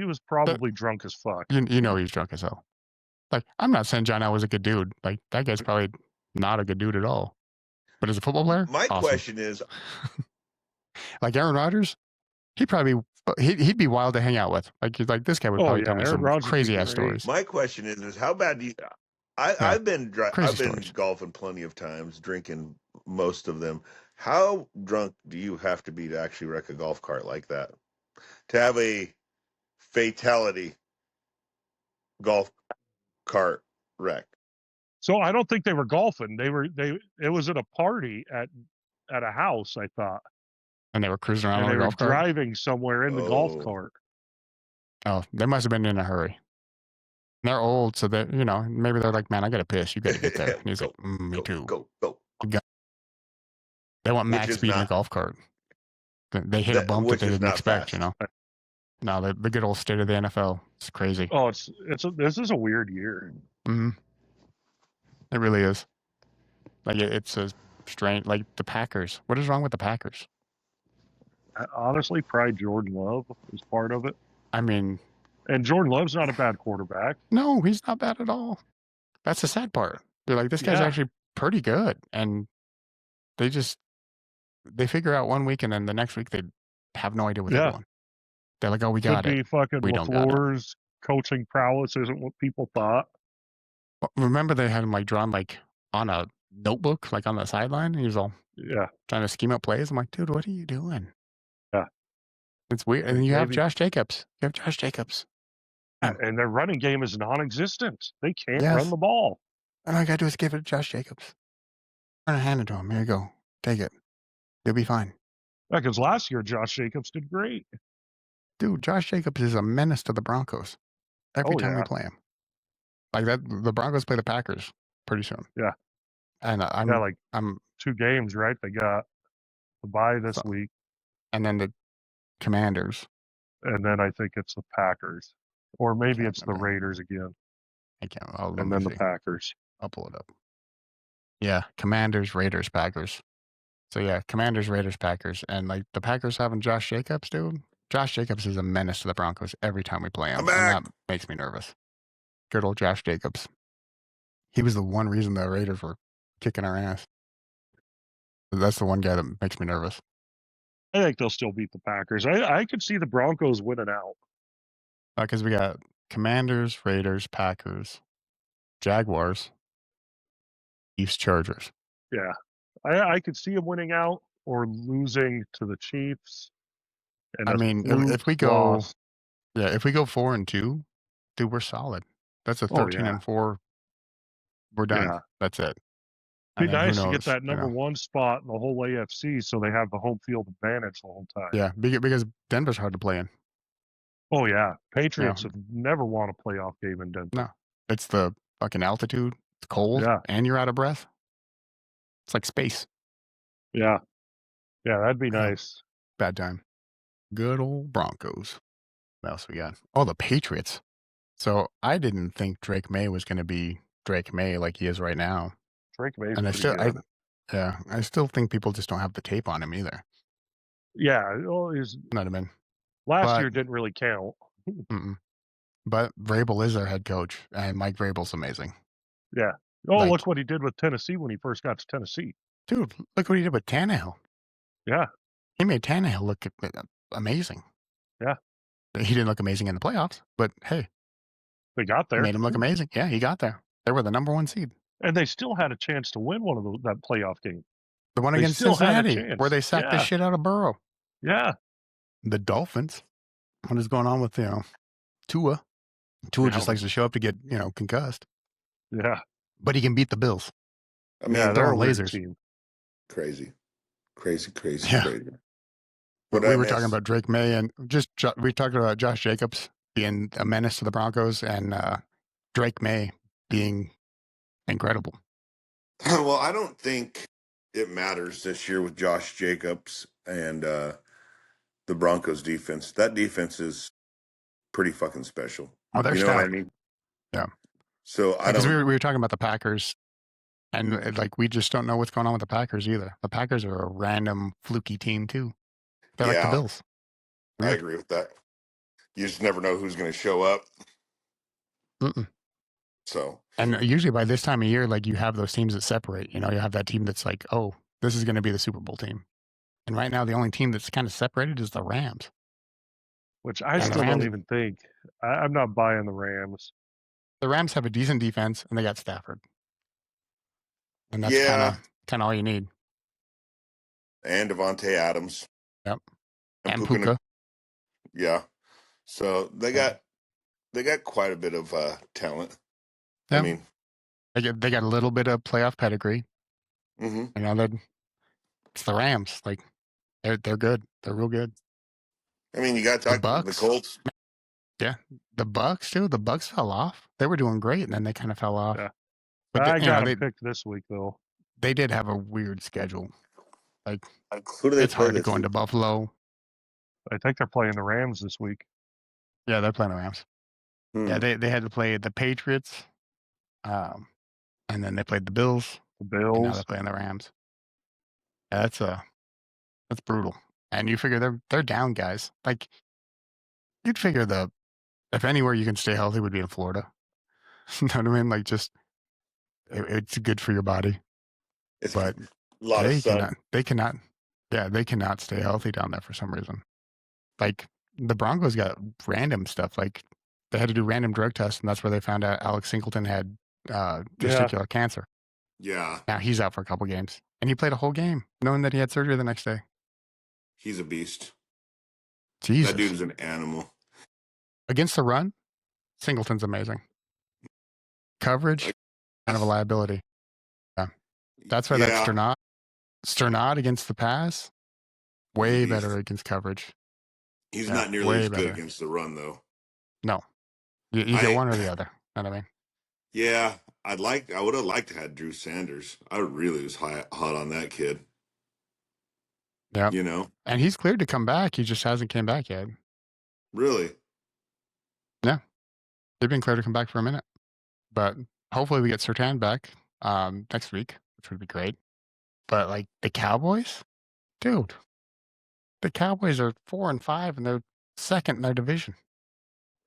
D: was probably drunk as fuck.
B: He's drunk as hell. I'm not saying John Elway's a good dude. That guy's probably not a good dude at all. But as a football player,
E: my question is,
B: Aaron Rodgers, he'd be wild to hang out with. This guy would probably tell me some crazy ass stories.
E: My question is how bad do you? I've been golfing plenty of times, drinking most of them. How drunk do you have to be to actually wreck a golf cart like that? To have a fatality golf cart wreck.
D: So I don't think they were golfing. It was at a party at a house, I thought.
B: And they were cruising around
D: on
B: a golf cart?
D: They were driving somewhere in the golf cart.
B: Oh, they must have been in a hurry. They're old, so that maybe they're like, man, I gotta piss. You gotta get there. And he's like, me too.
E: Go.
B: They want max speed in a golf cart. They hit a bump that they didn't expect. No, the good old state of the NFL. It's crazy.
D: Oh, this is a weird year.
B: Mm-hmm. It really is. It's a strange. The Packers. What is wrong with the Packers?
D: Honestly, probably Jordan Love is part of it.
B: I mean,
D: and Jordan Love's not a bad quarterback.
B: No, he's not bad at all. That's the sad part. They're like, this guy's actually pretty good, and they figure out one week, and then the next week they have no idea what they're doing. They're like, oh, we got it.
D: Fucking LaFleur's coaching prowess isn't what people thought.
B: Remember they had him drawn on a notebook, on the sideline. He was all trying to scheme up plays. I'm like, dude, what are you doing?
D: Yeah,
B: it's weird. And you have Josh Jacobs.
D: And their running game is non-existent. They can't run the ball.
B: And all I gotta do is give it to Josh Jacobs. I'm gonna hand it to him. Here you go. Take it. You'll be fine.
D: Because last year Josh Jacobs did great.
B: Dude, Josh Jacobs is a menace to the Broncos. Every time we play him. The Broncos play the Packers pretty soon.
D: Yeah.
B: And I'm
D: 2 games, right? They got the bye this week.
B: And then the Commanders.
D: And then I think it's the Packers. Or maybe it's the Raiders again.
B: I can't.
D: And then the Packers.
B: I'll pull it up. Yeah, Commanders, Raiders, Packers. So yeah, Commanders, Raiders, Packers. And the Packers having Josh Jacobs, dude. Josh Jacobs is a menace to the Broncos every time we play him. And that makes me nervous. Good old Josh Jacobs. He was the one reason the Raiders were kicking our ass. That's the one guy that makes me nervous.
D: I think they'll still beat the Packers. I could see the Broncos winning out.
B: Because we got Commanders, Raiders, Packers, Jaguars, Chiefs, Chargers.
D: Yeah. I could see him winning out or losing to the Chiefs. And
B: I
D: a
B: mean,
D: fluke
B: if we go,
D: loss.
B: yeah, if we go 4-2, dude, we're solid. That's a
D: Oh,
B: 13-4. We're done.
D: Yeah.
B: That's it.
D: Be
B: And then who
D: nice to get
B: knows?
D: that number one spot in the whole AFC so they have the home field advantage the whole time.
B: Yeah, because Denver's hard to play in.
D: Oh, yeah. Patriots have never won a playoff game in Denver.
B: No. It's the fucking altitude, it's cold, and you're out of breath. It's like space.
D: Yeah. Yeah, that'd be nice.
B: Bad time. Good old Broncos. What else we got? Oh, the Patriots. So I didn't think Drake May was going to be Drake May like he is right now.
D: Drake May's
B: and
D: pretty good.
B: I still think people just don't have the tape on him either.
D: Yeah, well, he's
B: not a man.
D: Last year didn't really count.
B: But Vrabel is their head coach, and Mike Vrabel's amazing.
D: Yeah. Oh, look what he did with Tennessee when he first got to Tennessee.
B: Dude, look what he did with Tannehill.
D: Yeah.
B: He made Tannehill look amazing.
D: Yeah.
B: He didn't look amazing in the playoffs, but hey.
D: They got there.
B: He made him look amazing. Yeah, he got there. They were the number one seed.
D: And they still had a chance to win one of that playoff game.
B: The one against Cincinnati, where they sacked the shit out of Burrow.
D: Yeah.
B: The Dolphins. What is going on with, Tua? Tua just likes to show up to get, concussed.
D: Yeah.
B: But he can beat the Bills.
E: I mean,
B: they're lasers.
E: Crazy. Crazy.
B: But we were talking about Drake May and we talked about Josh Jacobs being a menace to the Broncos and Drake May being incredible.
E: Well, I don't think it matters this year with Josh Jacobs and the Broncos defense. That defense is pretty fucking special.
B: Oh, they're
E: you know what I mean?
B: Yeah.
E: So
B: because we were talking about the Packers, and we just don't know what's going on with the Packers either. The Packers are a random fluky team too. They're like the Bills.
E: I agree with that. You just never know who's going to show up. So,
B: and usually by this time of year, you have those teams that separate. You have that team that's like, oh, this is going to be the Super Bowl team. And right now, the only team that's kind of separated is the Rams.
D: Which I still don't even think. I'm not buying the Rams.
B: The Rams have a decent defense, and they got Stafford. And that's kind of all you need.
E: And Devontae Adams.
B: Yep. And Puka.
E: Yeah. So they got quite a bit of talent.
B: Yeah.
E: I mean,
B: they got a little bit of playoff pedigree.
E: Mm-hmm.
B: It's the Rams. They're good. They're real good.
E: I mean, you got to talk about the Colts.
B: Yeah, the Bucks too. The Bucks fell off. They were doing great, and then they kind of fell off.
D: Yeah.
B: But
D: I got them picked this week though.
B: They did have a weird schedule.
E: Who do they
B: it's
E: play
B: hard to go into Buffalo.
D: I think they're playing the Rams this week.
B: Yeah, they're playing the Rams. Yeah, they had to play the Patriots, and then they played the Bills.
D: The Bills.
B: And now they're playing the Rams. Yeah, that's brutal. And you figure they're down guys. You'd figure if anywhere you can stay healthy would be in Florida. You know what I mean? It's good for your body. But
E: a lot of sun.
B: They cannot stay healthy down there for some reason. The Broncos got random stuff. They had to do random drug tests, and that's where they found out Alex Singleton had testicular cancer.
E: Yeah.
B: Now he's out for a couple games. And he played a whole game, knowing that he had surgery the next day.
E: He's a beast.
B: Jesus.
E: That dude's an animal.
B: Against the run, Singleton's amazing. Coverage, kind of a liability. Yeah. That's why that Sternad against the pass, way better against coverage.
E: He's not nearly as good against the run, though.
B: No. You get one or the other. You know what I mean?
E: Yeah. I would have liked to have Drew Sanders. I really was hot on that kid.
B: Yeah. And he's cleared to come back. He just hasn't came back yet.
E: Really?
B: Yeah. They've been cleared to come back for a minute. But hopefully we get Surtain back next week, which would be great. But the Cowboys? Dude. The Cowboys are 4-5 and they're second in their division.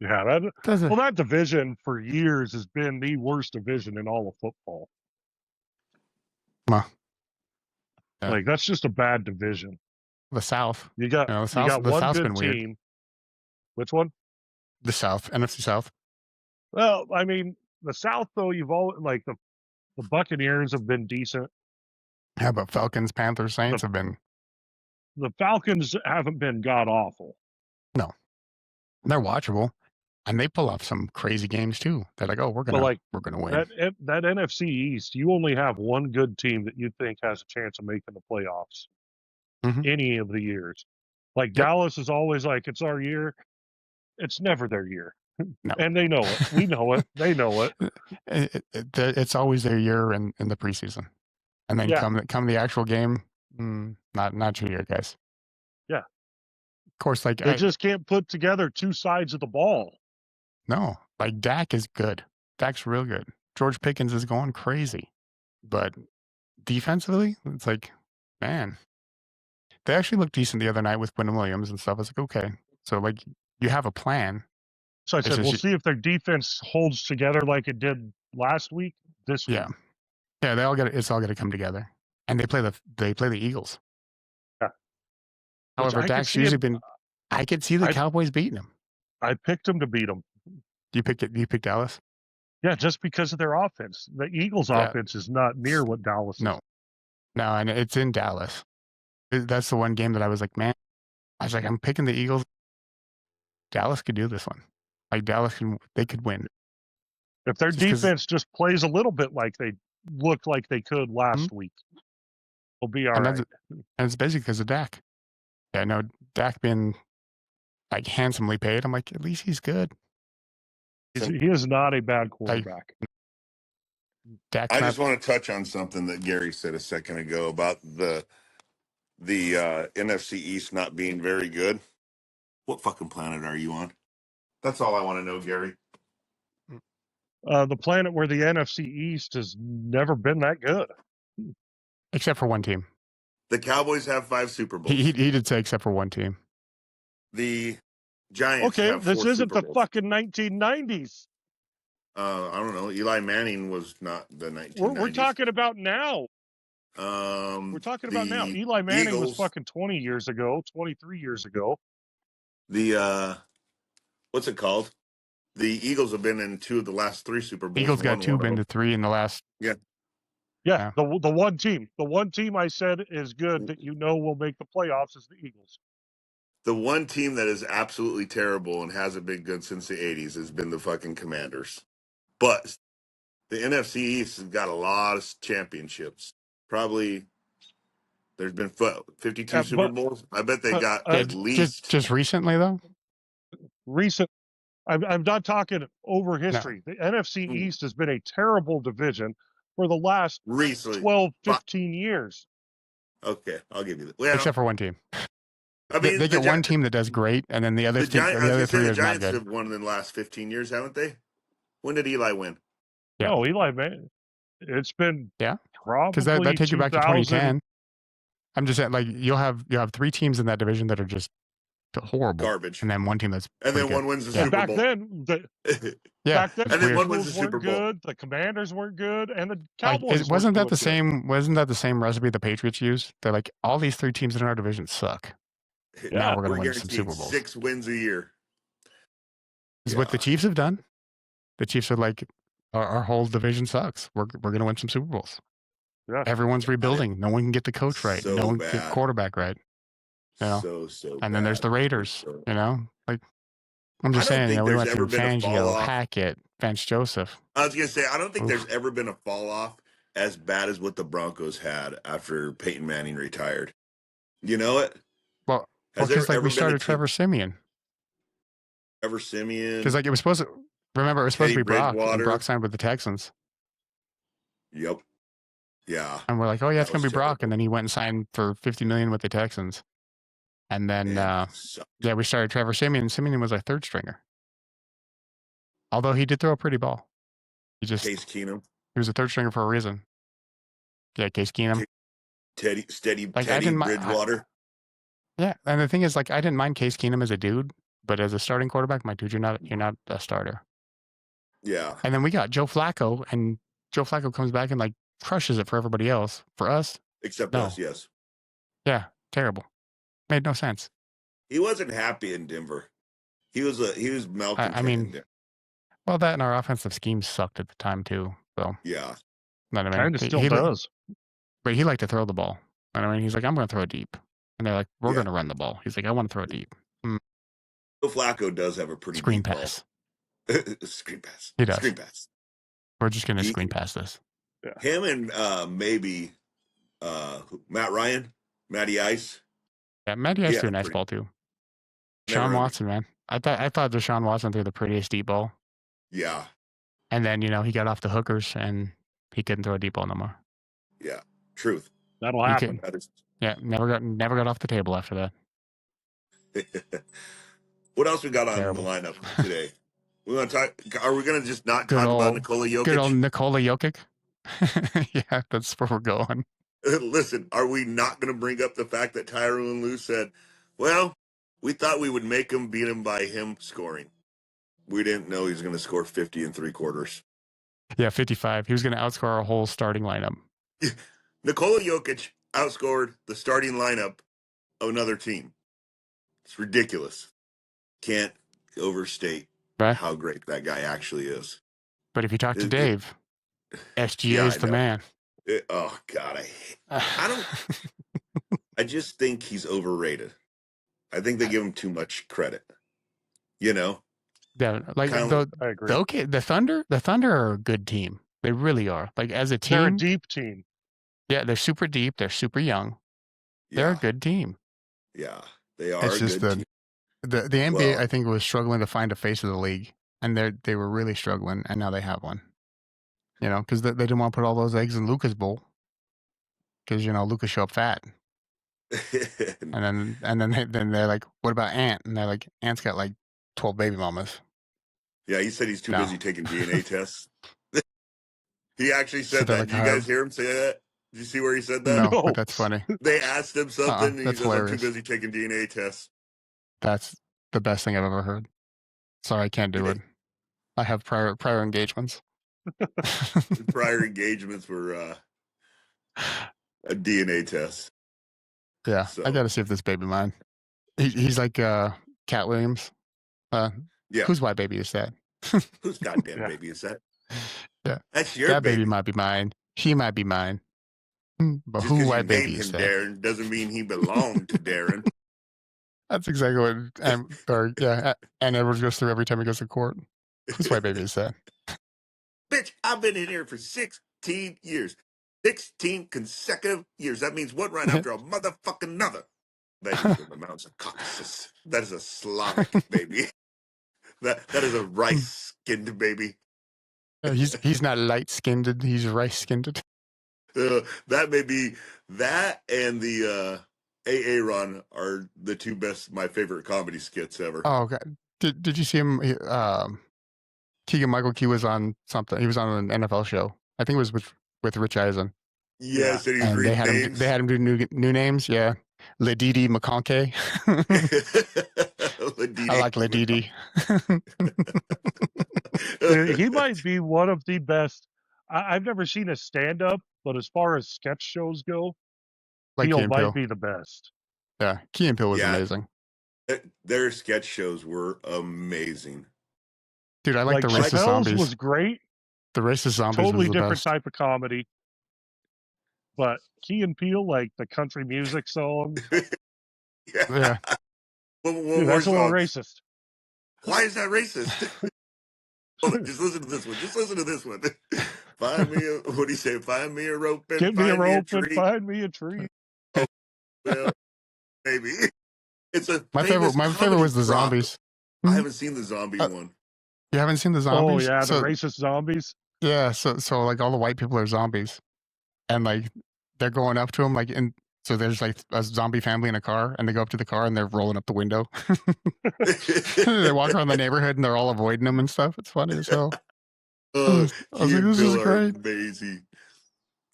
D: Yeah, that division for years has been the worst division in all of football.
B: Well, yeah.
D: That's just a bad division.
B: The South.
D: You got one good team. Which one?
B: The South, NFC South.
D: Well, I mean, the South though, you've always like the Buccaneers have been decent.
B: How about Falcons, Panthers, Saints have been?
D: The Falcons haven't been god awful.
B: No, they're watchable, and they pull off some crazy games too. They're like, oh, we're gonna win.
D: That NFC East, you only have one good team that you think has a chance of making the playoffs. Any of the years, like Dallas is always like, it's our year. It's never their year. No. And they know it. We know it. They know it.
B: It's always their year in the preseason, and then come the actual game, not your year, guys.
D: Yeah.
B: Of course, like
D: they just can't put together two sides of the ball.
B: No, like Dak is good. Dak's real good. George Pickens is going crazy, but defensively, it's like, man, they actually looked decent the other night with Quinn Williams and stuff. I was like, okay, so like you have a plan.
D: So I said, we'll see if their defense holds together like it did last week. This week,
B: yeah, it's all got to come together, and they play the Eagles.
D: Yeah.
B: However, Dak's usually been. I could see the Cowboys beating him.
D: I picked them to beat them.
B: You picked Dallas.
D: Yeah, just because of their offense. The Eagles' offense is not near what Dallas is.
B: No, and it's in Dallas. That's the one game that I was like, man, I was like, I'm picking the Eagles. Dallas could do this one. Like they could win.
D: If their defense just plays a little bit like they looked like they could last week, we'll be all right.
B: And it's basically because of Dak. Yeah, no, Dak being like handsomely paid. I'm like, at least he's good.
D: He is not a bad quarterback.
E: I just want to touch on something that Gary said a second ago about the NFC East not being very good. What fucking planet are you on? That's all I want to know, Gary.
D: The planet where the NFC East has never been that good.
B: Except for one team.
E: The Cowboys have 5 Super Bowls.
B: He did say except for one team.
E: The Giants have 4
D: this isn't
E: Super
D: the
E: Bowls.
D: fucking 1990s.
E: I don't know. Eli Manning was not the 1990s.
D: We're talking about now. We're talking about now. Eli Manning was fucking 20 years ago, 23 years ago.
E: The what's it called? The Eagles have been in 2 of the last 3 Super Bowls.
B: Eagles got 2, been to 3 in the last.
D: Yeah. The one team I said is good that will make the playoffs is the Eagles.
E: The one team that is absolutely terrible and hasn't been good since the 80s has been the fucking Commanders. But the NFC East has got a lot of championships. Probably there's been 52 Super Bowls. I bet they got at least.
B: Just recently, though?
D: I'm not talking over history. No. The NFC East has been a terrible division for the last 12, 15 years.
E: Okay, I'll give you that. Well,
B: except for one team. I mean, they get one team that does great, and then the other three are not good.
E: The Giants have won in the last 15 years, haven't they? When did Eli win?
D: Yeah. Oh, Eli, man. It's been probably
B: because that takes you back to 2010. I'm just saying, like you have 3 teams in that division that are just horrible,
E: garbage,
B: and then one team that's
E: and then one wins the Super
D: Bowl. Back then,
E: and then one wins the Super Bowl.
D: Good. The Commanders weren't good, and the Cowboys
B: wasn't that the same? Wasn't that the same recipe the Patriots used? They're like, all these 3 teams in our division suck. Now we're going to win some Super Bowls.
E: 6 wins a year.
B: Is what the Chiefs have done. The Chiefs are like, our whole division sucks. We're going to win some Super Bowls. Yeah. Everyone's rebuilding. No one can get the coach right. No one can get quarterback right. You know? And then there's the Raiders. Like I'm just saying. We went through Fangio, Hackett, Vance Joseph.
E: I was going to say, I don't think there's ever been a fall off as bad as what the Broncos had after Peyton Manning retired. You know it?
B: Well, because we started Trevor Siemian. Because it was supposed to. Remember, it was supposed to be Brock, and Brock signed with the Texans.
E: Yep. Yeah.
B: And we're like, oh yeah, it's gonna be Brock, and then he went and signed for $50 million with the Texans. And then we started Trevor Siemian. Siemian was our 3rd stringer. Although he did throw a pretty ball.
E: Case Keenum.
B: He was a 3rd stringer for a reason. Yeah, Case Keenum.
E: Teddy Bridgewater.
B: Yeah, and the thing is, like, I didn't mind Case Keenum as a dude, but as a starting quarterback, my dude, you're not a starter.
E: Yeah.
B: And then we got Joe Flacco, and Joe Flacco comes back and like crushes it for everybody else. For us,
E: except us, yes.
B: Yeah, terrible. Made no sense.
E: He wasn't happy in Denver. He was malcontent.
B: I mean, well, that and our offensive scheme sucked at the time too. So
E: yeah,
B: I mean,
D: kind of still does.
B: But he liked to throw the ball. I mean, he's like, I'm going to throw it deep, and they're like, we're going to run the ball. He's like, I want to throw it deep.
E: Joe Flacco does have a pretty
B: screen
E: deep
B: pass.
E: Ball. Screen pass.
B: He does.
E: Screen pass.
B: We're just going to screen pass this.
D: Yeah.
E: Him and maybe Matt Ryan, Matty Ice.
B: Yeah, Matty Ice threw a nice ball too. Sean Watson, man. I thought Deshaun Watson threw the prettiest deep ball.
E: Yeah.
B: And then, he got off the hookers and he couldn't throw a deep ball no more.
E: Yeah. Truth.
D: That'll happen.
B: Yeah, never got off the table after
E: that. What else we got on the lineup today? We want to talk. Are we going to just not talk about Nikola Jokic?
B: Good old Nikola Jokic. Yeah, that's where we're going.
E: Listen, are we not going to bring up the fact that Tyronn Lue said, well, we thought we would make him beat him by him scoring. We didn't know he was going to score 50 and 3/4.
B: Yeah, 55. He was going to outscore our whole starting lineup.
E: Nikola Jokic outscored the starting lineup of another team. It's ridiculous. Can't overstate how great that guy actually is.
B: But if you talk to Dave, SGA is the man.
E: Oh God, I just think he's overrated. I think they give him too much credit.
B: Yeah, like
D: I agree.
B: The Thunder are a good team. They really are. Like as a team,
D: they're a deep team.
B: Yeah, they're super deep. They're super young. They're a good team.
E: Yeah, they are.
B: It's just team. The NBA, I think, was struggling to find a face of the league, and they were really struggling, and now they have one. Because they didn't want to put all those eggs in Luka's bowl, because Luka show up fat, and then they're like, "What about Ant?" And they're like, "Ant's got like 12 baby mamas."
E: Yeah, he said he's too busy taking DNA tests. He actually said that. Did you guys hear him say that? Did you see where he said that?
B: No, but that's funny.
E: They asked him something, and he said, "I'm too busy taking DNA tests."
B: That's the best thing I've ever heard. Sorry, I can't do it. I have prior engagements.
E: Prior engagements were a DNA test.
B: Yeah, so. I got to see if this baby mine. He's like Cat Williams. Yeah. Whose white baby is that?
E: Whose goddamn baby is that?
B: Yeah.
E: That's your
B: that
E: baby.
B: Might be mine. He might be mine. But
E: just
B: who white baby is that?
E: Darren doesn't mean he belonged to Darren.
B: That's exactly what and Edwards goes through every time he goes to court. Whose white baby is that?
E: Bitch, I've been in here for 16 years. 16 consecutive years. That means one right after a motherfucking another. That is from the mountains of Caucasus. That is a Slavic baby. That is a rice-skinned baby.
B: He's not light-skinned. He's rice-skinned.
E: That may be that and the Aaron are the two best, my favorite comedy skits ever.
B: Oh God! Did you see him? Keegan-Michael Key was on something. He was on an NFL show. I think it was with Rich Eisen.
E: Yes, and
B: they had him do new names. Yeah, Ledidi McConkey. I like Ledidi.
D: He might be one of the best. I've never seen a stand-up, but as far as sketch shows go, Peele might be the best.
B: Yeah, Key and Peele was amazing.
E: Their sketch shows were amazing.
B: Dude, I like the racist zombies.
D: Was great.
B: The racist zombies
D: totally
B: was the
D: different
B: best.
D: Type of comedy. But Key and Peele, like the country music song.
B: Yeah.
D: Dude, that's a little racist.
E: Why is that racist? Hold on, just listen to this one. Just listen to this one. Find me a, what do you say? Find me a rope and
D: Give me a rope and find me a tree.
E: Oh, well, maybe. It's a
B: my favorite was the zombies.
E: I haven't seen the zombie one.
B: You haven't seen the zombies?
D: Oh yeah, the racist zombies.
B: Yeah, so like all the white people are zombies, and like they're going up to them so there's like a zombie family in a car, and they go up to the car and they're rolling up the window. They walk around the neighborhood and they're all avoiding them and stuff. It's funny as hell. I was like, this is great.
E: Amazing.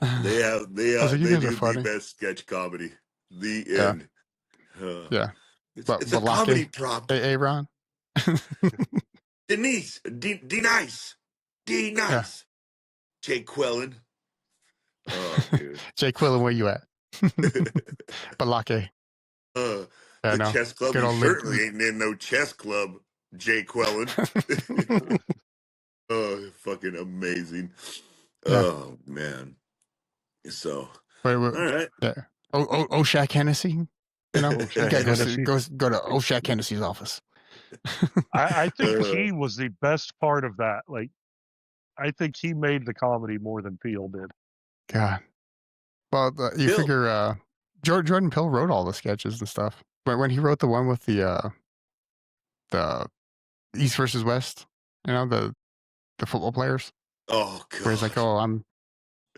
E: They do the best sketch comedy. The end.
B: Yeah.
E: It's a comedy prop.
B: Aaron.
E: Denise. D-Nice. D-Nice. Yeah. Jay Quellen. Oh, dude.
B: Jay Quellen, where you at? Balake.
E: The chess club. You certainly ain't in no chess club. Jay Quellen. Oh, fucking amazing.
B: Yeah.
E: Oh man. So
B: Wait,
E: all right.
B: yeah. Shaq Hennessy. You know,
D: Shaq
B: guy
D: Hennessy.
B: go to Shaq Hennessy's office.
D: I think he was the best part of that. Like, I think he made the comedy more than Peele did.
B: God. Well, you
E: Peele.
B: figure Jordan Peele wrote all the sketches and stuff. But when he wrote the one with the East versus West, you know, the football players.
E: Oh god.
B: Where he's like, "Oh, I'm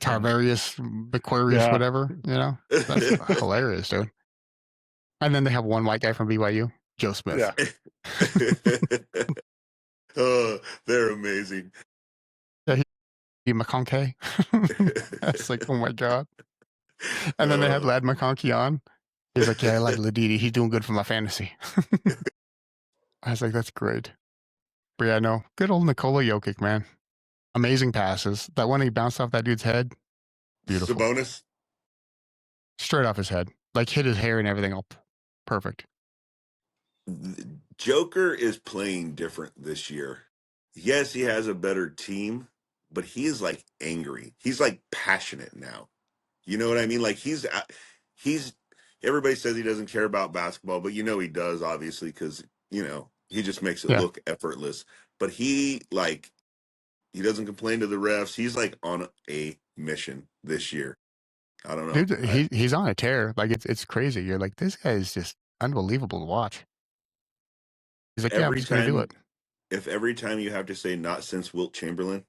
B: Tarvarius McQuarius, whatever." You know, that's hilarious, dude. And then they have one white guy from BYU, Joe Smith.
D: Yeah.
E: Oh, they're amazing.
B: Yeah, he McConkey. That's like, oh my god. And then they had Lad McConkey on. He's like, "Yeah, I like Ladidi. He's doing good for my fantasy." I was like, "That's great." But yeah, no, good old Nikola Jokic, man. Amazing passes. That one he bounced off that dude's head. Beautiful.
E: Sabonis.
B: Straight off his head. Like hit his hair and everything all perfect.
E: Joker is playing different this year. Yes, he has a better team, but he is like angry. He's like passionate now. You know what I mean? Like he's everybody says he doesn't care about basketball, but you know he does, obviously, because you know he just makes it look effortless. But he doesn't complain to the refs. He's like on a mission this year. I don't know.
B: Dude, he's on a tear. Like it's crazy. You're like, this guy is just unbelievable to watch. He's like, yeah, I'm just gonna do it.
E: If every time you have to say not since Wilt Chamberlain,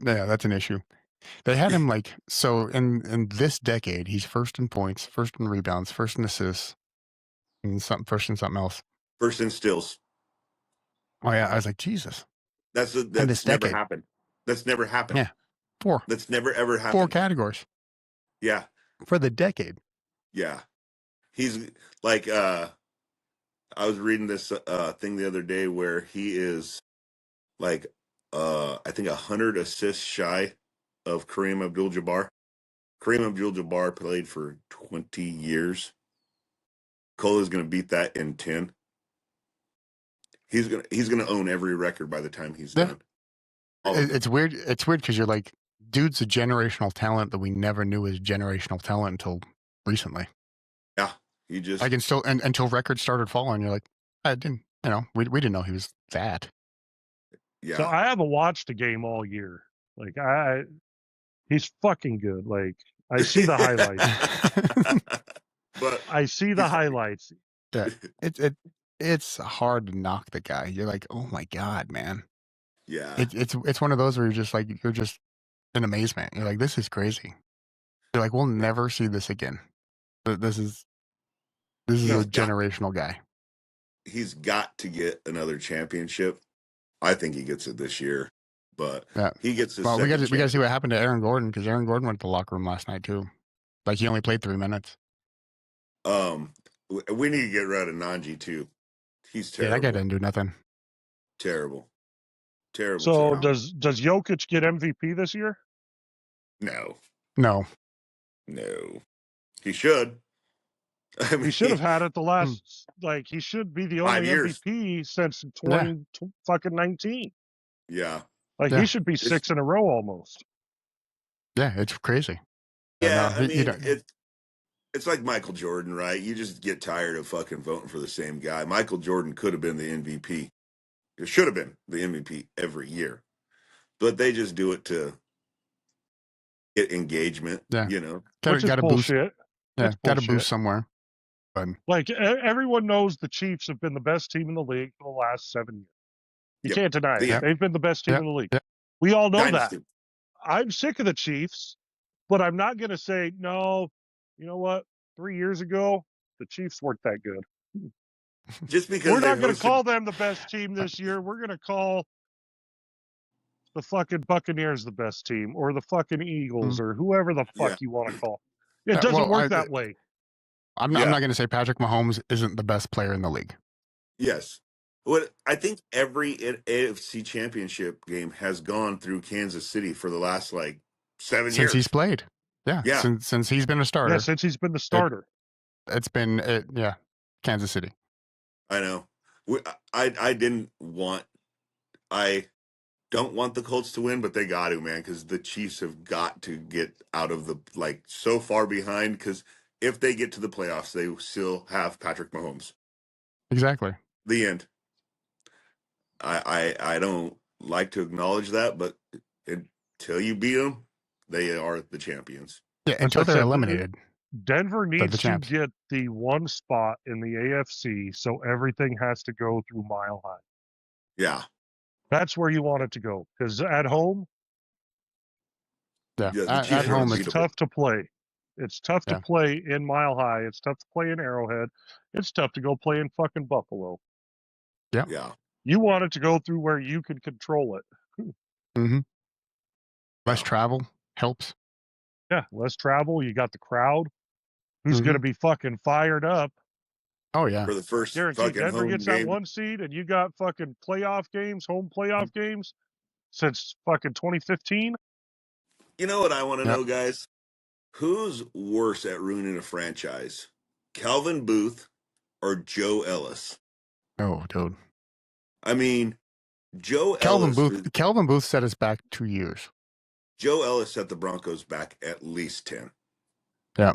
B: that's an issue. They had him like, so in this decade, he's first in points, first in rebounds, first in assists, and first in something else.
E: First in steals.
B: Oh yeah, I was like, Jesus.
E: That's never happened. That's never happened.
B: Yeah, 4.
E: That's never ever happened.
B: 4 categories.
E: Yeah.
B: For the decade.
E: Yeah. He's like I was reading this thing the other day where he is like I think 100 assists shy of Kareem Abdul-Jabbar. Kareem Abdul-Jabbar played for 20 years. Cola's going to beat that in 10. He's going to own every record by the time he's done.
B: It's weird. It's weird because you're like, dude's a generational talent that we never knew was generational talent until recently.
E: Yeah, he just
B: I can still until records started falling. You're like, I didn't, you know, we didn't know he was that.
E: Yeah.
D: So I haven't watched a game all year. Like he's fucking good. Like I see the highlights.
E: But
D: I see the highlights.
B: Yeah, it's hard to knock the guy. You're like, oh my god, man.
E: Yeah.
B: It's one of those where you're just in amazement. You're like, this is crazy. You're like, we'll never see this again. This is a generational guy.
E: He's got to get another championship. I think he gets it this year, but he gets his.
B: Well, we got to see what happened to Aaron Gordon because Aaron Gordon went to the locker room last night too. Like he only played 3 minutes.
E: We need to get rid of Nanji too. He's terrible.
B: Yeah, that guy didn't do nothing.
E: Terrible.
D: So does Jokic get MVP this year?
E: No. He should.
D: I mean, he should have had it the last. Like he should be the only MVP since 2019.
E: Yeah.
D: Like he should be 6 in a row almost.
B: Yeah, it's crazy.
E: Yeah, I mean, it's like Michael Jordan, right? You just get tired of fucking voting for the same guy. Michael Jordan could have been the MVP. It should have been the MVP every year. But they just do it to get engagement, you know.
D: Which is bullshit.
B: Yeah, got to boost somewhere. But
D: like everyone knows the Chiefs have been the best team in the league for the last 7 years. You can't deny it. They've been the best team in the league. We all know that. I'm sick of the Chiefs, but I'm not going to say, no, you know what? 3 years ago, the Chiefs weren't that good.
E: Just because
D: we're not going to call them the best team this year. We're going to call the fucking Buccaneers the best team or the fucking Eagles or whoever the fuck you want to call. It doesn't work that way.
B: I'm not going to say Patrick Mahomes isn't the best player in the league.
E: Yes. What I think every AFC championship game has gone through Kansas City for the last 7 years.
B: Since he's played. Yeah. Since he's been a starter.
D: Yeah, since he's been the starter.
B: It's been Kansas City.
E: I know. I don't want the Colts to win, but they got to, man, because the Chiefs have got to get out of the so far behind. Because if they get to the playoffs, they still have Patrick Mahomes.
B: Exactly.
E: The end. I don't like to acknowledge that, but until you beat them, they are the champions.
B: Yeah, until they're eliminated.
D: Denver needs to
B: champs.
D: get the one spot in the AFC, so everything has to go through Mile High.
E: Yeah.
D: That's where you want it to go. Because at home,
B: Yeah,
E: the
B: at
E: Chiefs are
B: home
D: it's tough to play. It's tough to play in Mile High. It's tough to play in Arrowhead. It's tough to go play in fucking Buffalo.
B: Yeah.
E: Yeah.
D: You want it to go through where you can control it.
B: Mm-hmm. Less
E: Yeah.
B: travel helps.
D: Yeah, less travel. You got the crowd who's going to be fucking fired up.
B: Oh, yeah.
E: For the first
D: Guaranteed
E: fucking
D: Denver
E: home
D: gets
E: game.
D: that one seed, and you got fucking playoff games, home playoff games since fucking 2015.
E: You know what I want to
B: Yep.
E: know, guys? Who's worse at ruining a franchise? Calvin Booth or Joe Ellis?
B: Oh, dude.
E: I mean, Calvin
B: Booth set us back 2 years.
E: Joe Ellis set the Broncos back at least 10.
B: Yeah.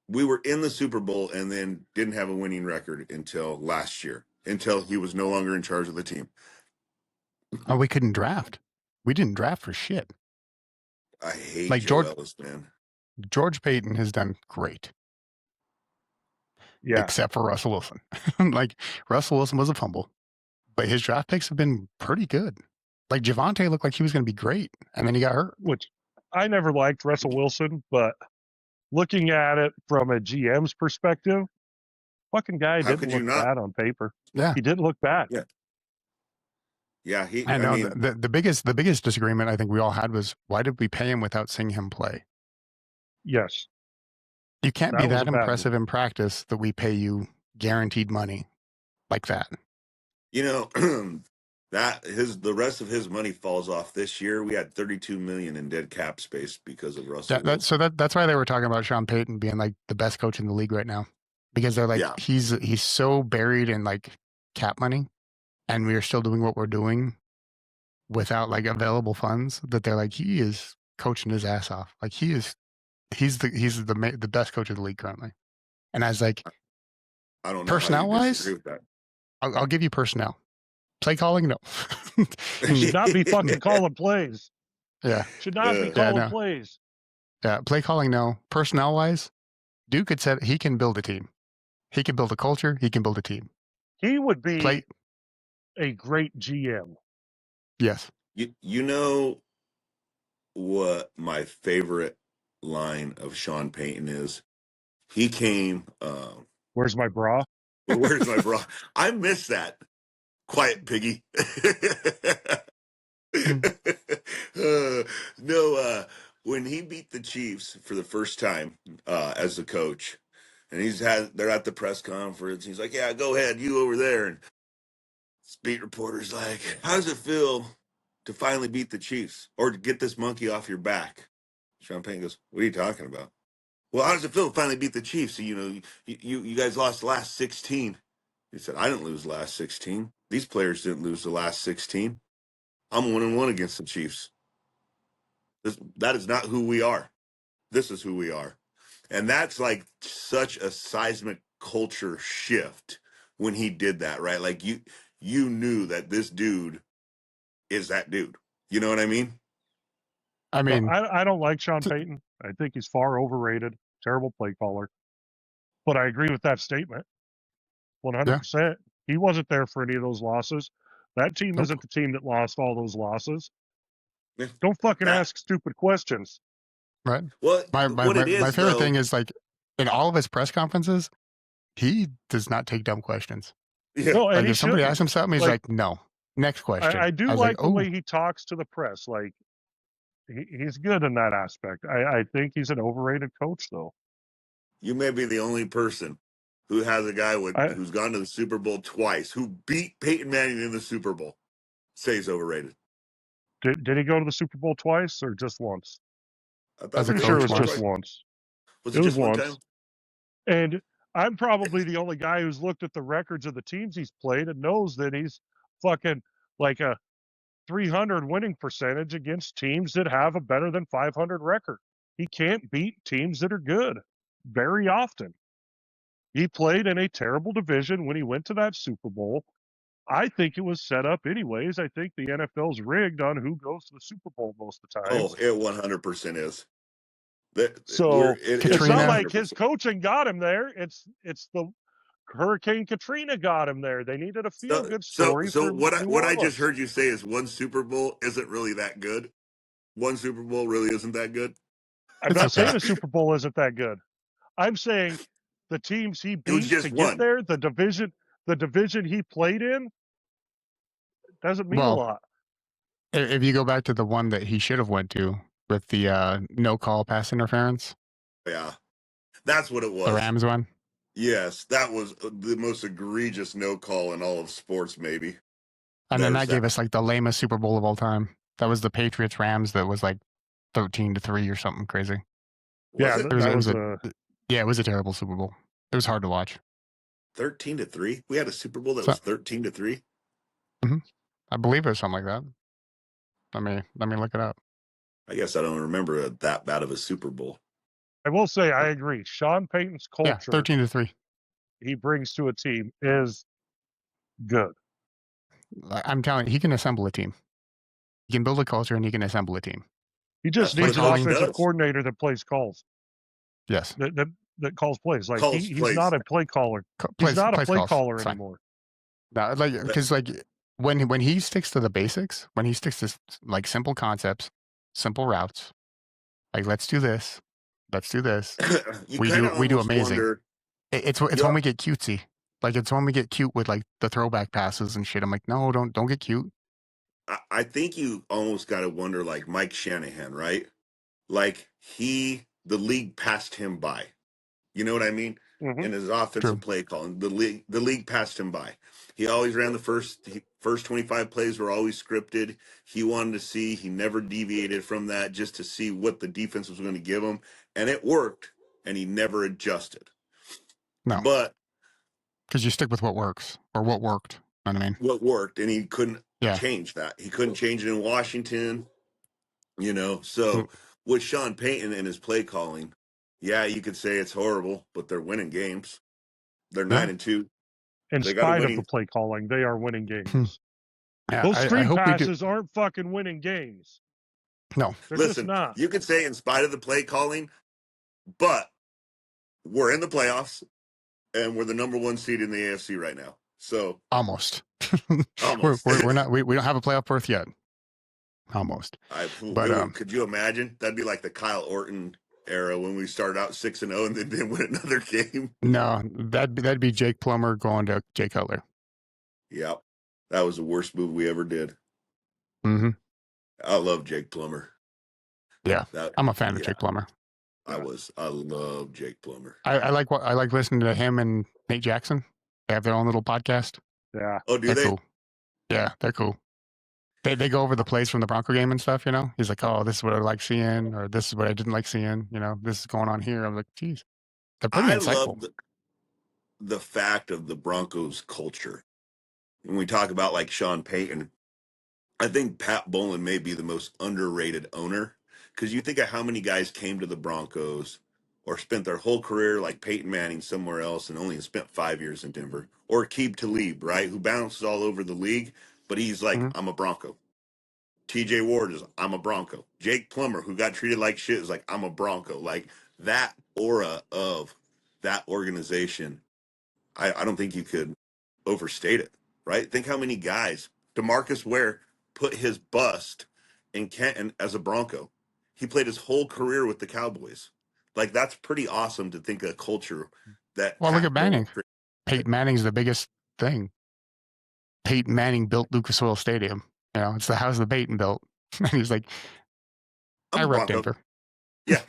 E: We were in the Super Bowl and then didn't have a winning record until last year, until he was no longer in charge of the team.
B: Oh, we couldn't draft. We didn't draft for shit.
E: I hate Joe Ellis, man.
B: George Payton has done great.
D: Yeah.
B: Except for Russell Wilson. Russell Wilson was a fumble, but his draft picks have been pretty good. Javonte looked like he was going to be great, and then he got hurt.
D: Which I never liked Russell Wilson, but looking at it from a GM's perspective, fucking guy didn't look bad on paper.
B: Yeah.
D: He didn't look bad.
E: Yeah. Yeah,
B: I know. The biggest disagreement I think we all had was, why did we pay him without seeing him play?
D: Yes.
B: You can't be that impressive in practice that we pay you guaranteed money like that.
E: You know, the rest of his money falls off this year. We had $32 million in dead cap space because of Russell.
B: That's why they were talking about Sean Payton being the best coach in the league right now, because they're he's so buried in cap money, and we are still doing what we're doing without available funds, that they're he is coaching his ass off. He's the best coach of the league currently. And I was I don't know personnel wise, I'll give you personnel. Play calling, no.
D: He should not be fucking calling plays.
B: Yeah.
D: Should not be calling plays.
B: Yeah, play calling, no. Personnel wise, Duke had said he can build a team. He can build a culture. He can build a team.
D: He would be a great GM.
B: Yes.
E: You know what my favorite line of Sean Payton is? He came.
D: Where's my bra?
E: Where's my bra? I miss that. Quiet piggy. No, when he beat the Chiefs for the first time as a coach, and they're at the press conference. He's like, "Yeah, go ahead, you over there." And this beat reporter's like, "How does it feel to finally beat the Chiefs or to get this monkey off your back?" Sean Payton goes, "What are you talking about?" "Well, how does it feel to finally beat the Chiefs? So, you guys lost the last 16. He said, "I didn't lose the last 16. These players didn't lose the last 16. I'm 1-1 against the Chiefs. That is not who we are. This is who we are." And that's such a seismic culture shift when he did that, right? You knew that this dude is that dude. You know what I mean?
B: I mean,
D: I don't like Sean Payton. I think he's far overrated. Terrible play caller. But I agree with that statement. 100%. Yeah. He wasn't there for any of those losses. That team isn't the team that lost all those losses. Yeah. Don't fucking ask stupid questions.
B: Right. Well, my favorite thing is in all of his press conferences, he does not take dumb questions.
D: Yeah. No, and
B: if somebody asks him something, he's no. Next question.
D: I do like the way he talks to the press. He's good in that aspect. I think he's an overrated coach, though.
E: You may be the only person who has a guy who's gone to the Super Bowl twice, who beat Peyton Manning in the Super Bowl, say he's overrated.
D: Did he go to the Super Bowl twice or just once?
E: I'm
D: sure it was just once.
E: Was it just one time?
D: And I'm probably the only guy who's looked at the records of the teams he's played and knows that he's fucking like a 300 winning percentage against teams that have a better than 500 record. He can't beat teams that are good very often. He played in a terrible division when he went to that Super Bowl. I think it was set up anyways. I think the NFL's rigged on who goes to the Super Bowl most of the time.
E: Oh, it 100% is.
D: So it's not like
E: 100%.
D: his coaching got him there. It's the Hurricane Katrina got him there. They needed a feel good story
E: So
D: for
E: what
D: New
E: I
D: Orleans.
E: just heard you say is one Super Bowl isn't really that good. One Super Bowl really isn't that good.
D: I'm not saying a Super Bowl isn't that good. I'm saying the teams he
E: It was
D: beat
E: just
D: to
E: one.
D: get there, the division he played in, doesn't mean a lot.
B: If you go back to the one that he should have went to with the no call pass interference.
E: Yeah, that's what it was.
B: The Rams one.
E: Yes, that was the most egregious no call in all of sports, maybe.
B: And then that gave us like the lamest Super Bowl of all time. That was the Patriots Rams. That was like 13-3 or something crazy.
D: Yeah,
E: it
B: was a terrible Super Bowl. It was hard to watch.
E: 13-3. We had a Super Bowl that was 13-3.
B: Mm-hmm. I believe it was something like that. Let me look it up.
E: I guess I don't remember that bad of a Super Bowl.
D: I will say I agree. Sean Payton's culture,
B: 13-3,
D: he brings to a team is good.
B: I'm telling you, he can assemble a team. He can build a culture and he can assemble a team.
D: He just needs an offensive coordinator that plays calls.
B: Yes.
D: That calls plays. Like he's
E: plays.
D: not a play caller. He's not a play caller anymore.
B: No, because when he sticks to the basics, when he sticks to like simple concepts, simple routes, like let's do this, we do amazing. It's when we get cutesy. Like it's when we get cute with like the throwback passes and shit. I'm like, no, don't get cute.
E: I think you almost got to wonder, like Mike Shanahan, right? Like the league passed him by. You know what I mean?
D: Mm-hmm.
E: In his offensive play calling, the league passed him by. He always ran the first 25 plays were always scripted. He wanted to see. He never deviated from that just to see what the defense was going to give him, and it worked. And he never adjusted.
B: No,
E: but
B: because you stick with what works or what worked. You know what I mean?
E: What worked, and he couldn't change that. He couldn't change it in Washington. You know, so with Sean Payton and his play calling, yeah, you could say it's horrible, but they're winning games. They're 9-2.
D: In spite of the play calling, they are winning games. Those screen passes aren't fucking winning games.
B: No.
D: They're just not.
E: You could say in spite of the play calling, but we're in the playoffs and we're the number 1 seed in the AFC right now. So
B: almost.
E: Almost.
B: we're not. We don't have a playoff berth yet. Almost.
E: But could you imagine? That'd be like the Kyle Orton era when we started out 6-0 and then didn't win another game.
B: No, that'd be Jake Plummer going to Jay Cutler.
E: Yep, that was the worst move we ever did.
B: Mm-hmm.
E: I love Jake Plummer.
B: Yeah, I'm a fan of Jake Plummer.
E: I love Jake Plummer.
B: I like listening to him and Nate Jackson. They have their own little podcast.
D: Yeah.
E: Oh, do they?
B: Cool. Yeah, they're cool. They go over the plays from the Bronco game and stuff, you know? He's like, oh, this is what I like seeing, or this is what I didn't like seeing, you know, this is going on here. I'm like, geez, they're pretty insightful.
E: Love the fact of the Broncos culture. When we talk about like Sean Payton, I think Pat Bowlen may be the most underrated owner, because you think of how many guys came to the Broncos or spent their whole career like Peyton Manning somewhere else and only spent 5 years in Denver, or Aqib Talib, right, who bounces all over the league, but he's like, I'm a Bronco. TJ Ward is, I'm a Bronco. Jake Plummer, who got treated like shit, is like, I'm a Bronco. Like that aura of that organization, I don't think you could overstate it, right? Think how many guys, DeMarcus Ware put his bust in Canton as a Bronco. He played his whole career with the Cowboys. Like, that's pretty awesome to think of a culture that.
B: Well, look at Manning. Peyton Manning's the biggest thing. Peyton Manning built Lucas Oil Stadium. You know, it's the house that Peyton built. And he's like, I rep Denver.
E: Yeah.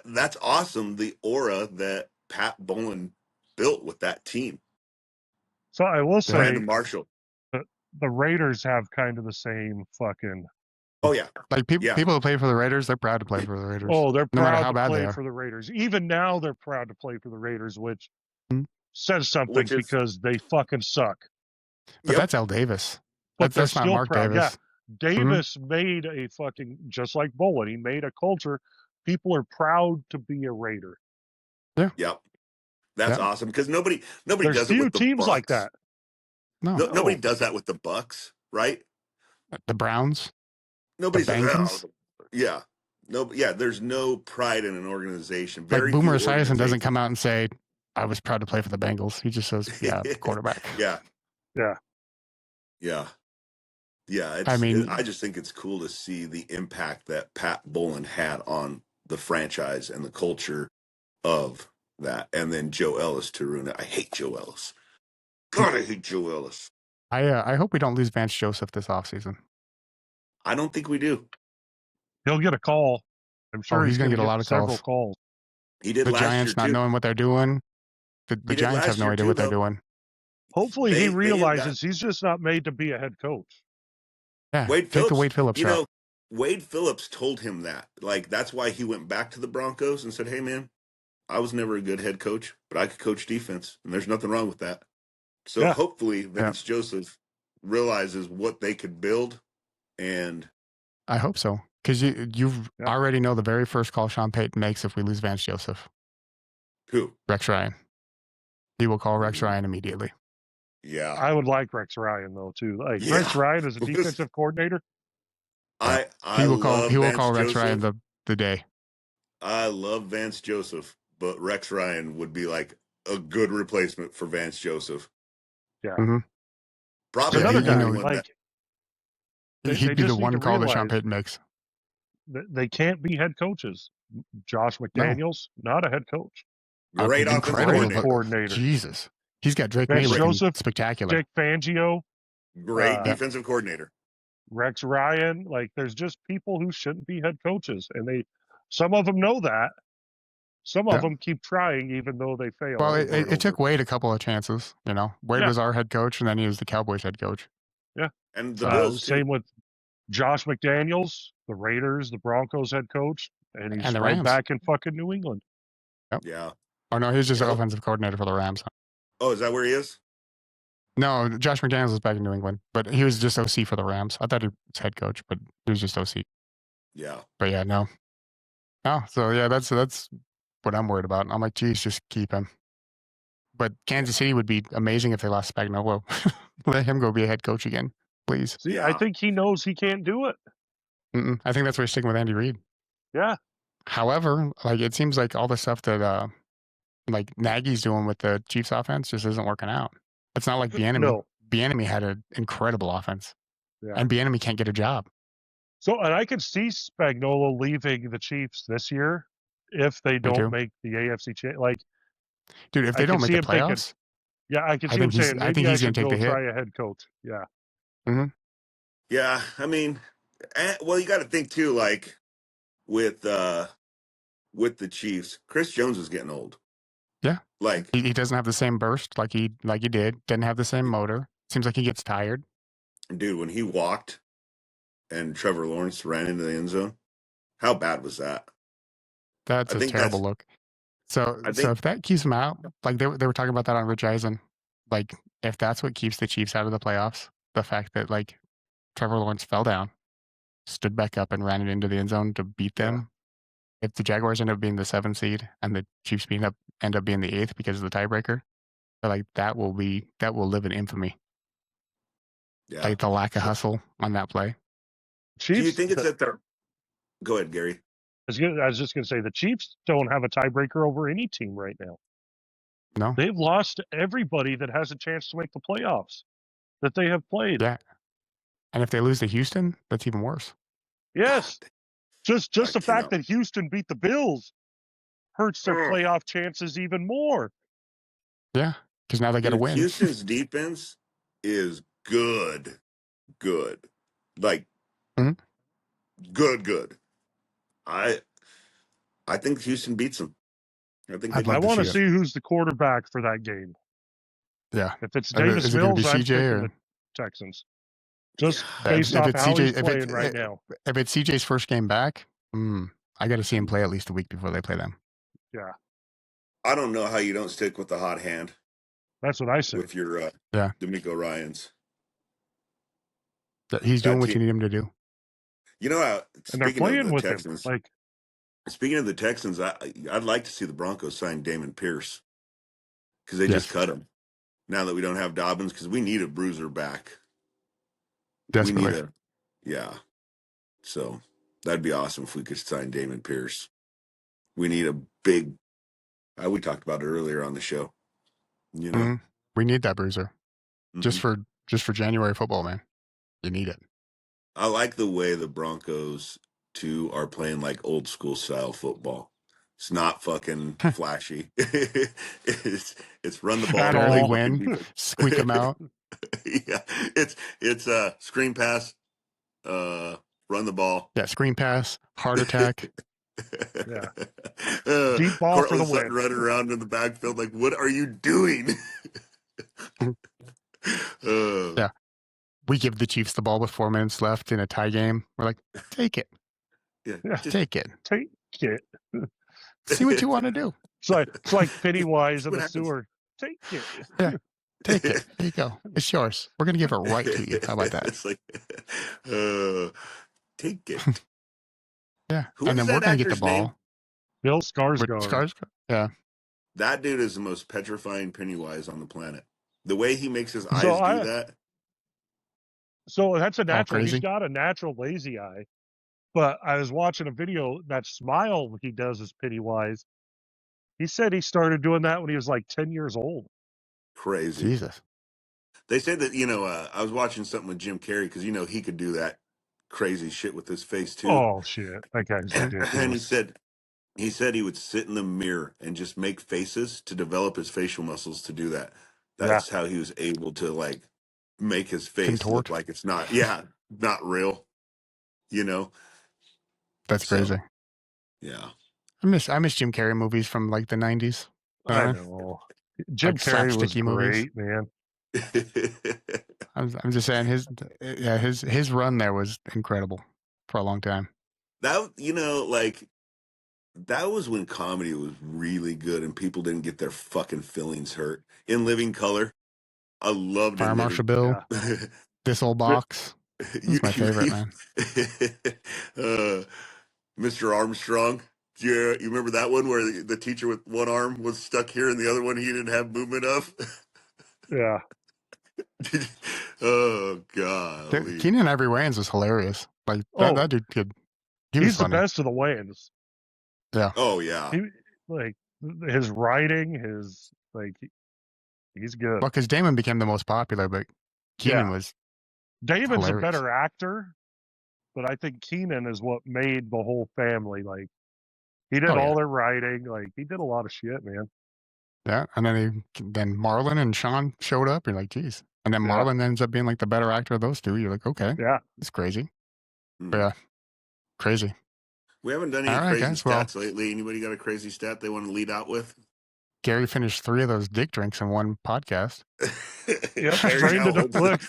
E: That's awesome. The aura that Pat Bowlen built with that team.
D: So I will say,
E: Brandon Marshall.
D: The Raiders have kind of the same fucking
E: Oh yeah,
B: Like people who play for the Raiders, they're proud to play for the Raiders.
D: Oh, they're
B: no matter
D: proud
B: how
D: to
B: bad they
D: play
B: are.
D: for the Raiders. Even now, they're proud to play for the Raiders, which says something
E: Which is-
D: because they fucking suck.
B: But that's Al Davis.
D: But they're
B: That's not
D: still
B: Mark
D: proud.
B: Davis.
D: Yeah, Davis made a fucking, just like Bolin, he made a culture. People are proud to be a Raider.
B: Yeah.
E: Yep. That's awesome because nobody
D: There's
E: does it
D: few
E: with the
D: teams
E: Bucks.
D: like that.
B: No.
E: Nobody does that with the Bucks, right?
B: The Browns.
E: Nobody
B: the
E: says,
B: Bengals.
E: yeah. No, yeah, there's no pride in an organization.
B: Like Boomer Esiason doesn't come out and say, I was proud to play for the Bengals. He just says, yeah, quarterback.
E: Yeah.
D: Yeah.
E: Yeah. Yeah. I just think it's cool to see the impact that Pat Bowlen had on the franchise and the culture of that. And then Joe Ellis to ruin it. I hate Joe Ellis. God, I hate Joe Ellis.
B: I hope we don't lose Vance Joseph this offseason.
E: I don't think we do.
D: He'll get a call. I'm sure
B: he's going to get a lot of
D: several calls.
E: He did
B: the
E: last
B: Giants
E: year,
B: not
E: too.
B: knowing what they're doing. The Giants have no idea what they're doing.
D: Hopefully he realizes he's just not made to be a head coach.
B: Yeah,
E: Wade
B: take
E: Phillips,
B: the Wade Phillips route.
E: Wade Phillips told him that. Like, that's why he went back to the Broncos and said, hey, man, I was never a good head coach, but I could coach defense, and there's nothing wrong with that. So hopefully Vance Joseph realizes what they could build, and
B: I hope so, because you already know the very first call Sean Payton makes if we lose Vance Joseph.
E: Who?
B: Rex Ryan. He will call Rex Ryan immediately.
E: Yeah.
D: I would like Rex Ryan, though, too. Like, Rex Ryan is a defensive coordinator.
B: He will call Rex Ryan the day.
E: I love Vance Joseph, but Rex Ryan would be like a good replacement for Vance Joseph.
D: Yeah.
B: Mm-hmm.
E: Probably
D: another guy. Like,
B: he'd be the one call that Sean Payton makes.
D: They can't be head coaches. Josh McDaniels, not a head coach.
E: Great offensive
D: coordinator.
B: Jesus. He's got Drake
D: May looking
B: spectacular.
D: Dick Fangio.
E: Great defensive coordinator.
D: Rex Ryan. Like, there's just people who shouldn't be head coaches. And some of them know that. Some of them keep trying even though they fail.
B: Well, it took Wade a couple of chances, Wade was our head coach, and then he was the Cowboys head coach.
D: Yeah.
E: And the Bills,
D: same with Josh McDaniels, the Raiders, the Broncos head coach, and he's
B: the
D: right
B: Rams.
D: back in fucking New England.
B: Yep.
E: Yeah.
B: Oh, no, he was just offensive coordinator for the Rams.
E: Oh, is that where he is?
B: No, Josh McDaniels was back in New England, but he was just OC for the Rams. I thought he was head coach, but he was just OC.
E: Yeah.
B: But yeah, no. Oh, so yeah, that's what I'm worried about. I'm like, geez, just keep him. But Kansas City would be amazing if they lost Spagnuolo. Let him go be a head coach again, please.
D: See, I think he knows he can't do it.
B: I think that's why he's sticking with Andy Reid.
D: Yeah.
B: However, like it seems like all the stuff that like Nagy's doing with the Chiefs offense just isn't working out. It's not like Bieniemy.
D: No.
B: Bieniemy had an incredible offense, and Bieniemy can't get a job.
D: So, and I could see Spagnuolo leaving the Chiefs this year if they don't make the AFC championship. Like,
B: dude, if they don't make the playoffs,
D: I can see him saying, maybe I think he's going to take the hit. Try a head coach. Yeah.
B: Mm-hmm.
E: Yeah, I mean, well, you got to think too, like with the Chiefs, Chris Jones is getting old.
B: Yeah,
E: like
B: he doesn't have the same burst like he did. Didn't have the same motor. Seems like he gets tired.
E: Dude, when he walked and Trevor Lawrence ran into the end zone, how bad was that?
B: That's a terrible look. So if that keeps him out, like they were talking about that on Rich Eisen, like if that's what keeps the Chiefs out of the playoffs, the fact that like Trevor Lawrence fell down, stood back up, and ran it into the end zone to beat them. If the Jaguars end up being the 7th seed and the Chiefs end up being the 8th because of the tiebreaker, like that will live in infamy.
E: Yeah.
B: Like the lack of hustle on that play.
D: Chiefs,
E: do you think it's at their? Go ahead, Gary.
D: I was just going to say the Chiefs don't have a tiebreaker over any team right now.
B: No,
D: they've lost everybody that has a chance to make the playoffs that they have played.
B: Yeah, and if they lose to Houston, that's even worse.
D: Yes, just the fact that Houston beat the Bills hurts their playoff chances even more.
B: Yeah, because now they got to win.
E: Houston's defense is good, like good. I think Houston beats them.
D: I want to see who's the quarterback for that game.
B: Yeah,
D: if it's Davis Mills, I'm picking the Texans. Just based off how he's playing right now.
B: If it's CJ's first game back, I got to see him play at least a week before they play them.
D: Yeah.
E: I don't know how you don't stick with the hot hand.
D: That's what I said.
E: With your D'Amico Ryans.
B: He's doing what you need him to do.
E: You know,
D: and they're playing with Texans, him.
E: Speaking of the Texans, I'd like to see the Broncos sign Damon Pierce because they just cut him. Now that we don't have Dobbins, because we need a bruiser back.
B: Desperately.
E: So that'd be awesome if we could sign Damon Pierce. We need a big. We talked about it earlier on the show. You know,
B: we need that bruiser just for January football, man. You need it.
E: I like the way the Broncos too are playing like old school style football. It's not fucking flashy. It's run the ball,
B: barely win, squeak them out.
E: Yeah, it's screen pass, run the ball.
B: Yeah, screen pass, heart attack.
D: Yeah, deep ball for the win.
E: Running around in the backfield like, what are you doing?
B: Yeah. We give the Chiefs the ball with 4 minutes left in a tie game. We're like, take it.
E: Yeah,
B: take it.
D: Take it.
B: See what you want to do.
D: It's like Pennywise in the sewer. Take it.
B: Yeah, take it. There you go. It's yours. We're gonna give it right to you. How about that?
E: It's like, take it.
B: Yeah, and then we're gonna get the ball.
E: Name?
D: Bill Skarsgård.
B: Yeah.
E: That dude is the most petrifying Pennywise on the planet. The way he makes his eyes do that.
D: So that's a natural. He's got a natural lazy eye. But I was watching a video, that smile he does is Pennywise. He said he started doing that when he was like 10 years old.
E: Crazy.
B: Jesus.
E: They said that, I was watching something with Jim Carrey because, he could do that crazy shit with his face too.
D: Oh, shit. That guy's ridiculous.
E: And he said he would sit in the mirror and just make faces to develop his facial muscles to do that. That's how he was able to, like, make his face look like it's not real,
B: That's crazy.
E: Yeah.
B: I miss Jim Carrey movies from like the 90s.
D: I know. Jim Carrey was great, man.
B: I'm just saying his run there was incredible for a long time.
E: That that was when comedy was really good and people didn't get their fucking feelings hurt. In Living Color, I loved
B: Fire Marshal Bill. This Old Box. He's my favorite, man.
E: Mr. Armstrong. Yeah, you remember that one where the teacher with one arm was stuck here and the other one he didn't have movement of?
D: Yeah.
E: Oh, God.
B: Keenan Ivory Wayans was hilarious. Like, that dude could.
D: He's the best of the Wayans.
B: Yeah.
E: Oh, yeah.
D: His writing, he's good.
B: Well, because Damon became the most popular, but Keenan was.
D: Damon's
B: hilarious.
D: a better actor, but I think Keenan is what made the whole family. Like, he did all their writing. Like, he did a lot of shit, man. Yeah,
B: and then Marlon and Sean showed up. You're like, geez. And then Marlon ends up being like the better actor of those two. You're like, okay.
D: Yeah.
B: It's crazy. But yeah. Crazy.
E: We haven't done any crazy stats lately. Anybody got a crazy stat they want to lead out with?
B: Gary finished 3 of those dick drinks in one podcast.
D: Yep, drained it up quick.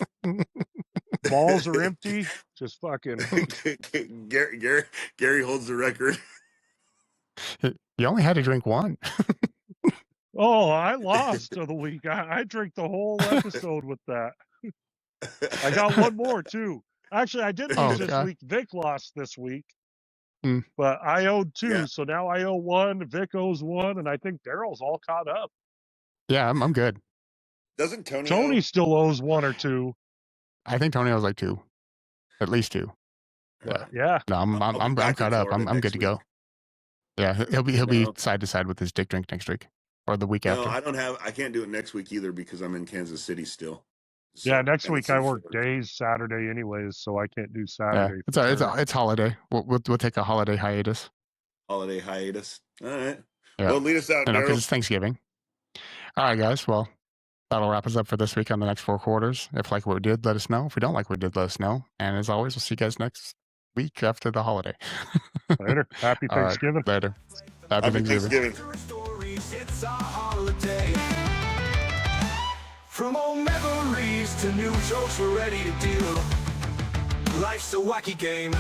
D: Balls are empty. Just fucking.
E: Gary holds the record.
B: You only had to drink one.
D: Oh, I lost the week. I drank the whole episode with that. I got one more too. Actually, I did lose this week. Vic lost this week. But I owed 2, so now I owe 1. Vic owes 1, and I think Daryl's all caught up.
B: Yeah, I'm good.
E: Doesn't
D: Tony still owes 1 or 2?
B: I think Tony owes like 2, at least 2.
D: Yeah.
B: No, I'm caught up. I'm good to go. Yeah, he'll be side to side with his dick drink next week or the week after.
E: No, I can't do it next week either because I'm in Kansas City still. So,
D: yeah, next week I work days Saturday anyways, so I can't do Saturday.
B: Yeah, it's holiday. We'll take a holiday hiatus.
E: Holiday hiatus. All right.
B: Yeah.
E: Well, lead us out, Daryl.
B: Because it's Thanksgiving. All right, guys. Well, that'll wrap us up for this week on the next 4 quarters. If you like what we did, let us know. If we don't like what we did, let us know. And as always, we'll see you guys next week after the holiday.
D: Later. Happy Thanksgiving.
B: Right, later. Happy Thanksgiving.
A: It's a holiday. From old memories to new jokes, we're ready to deal. Life's a wacky game.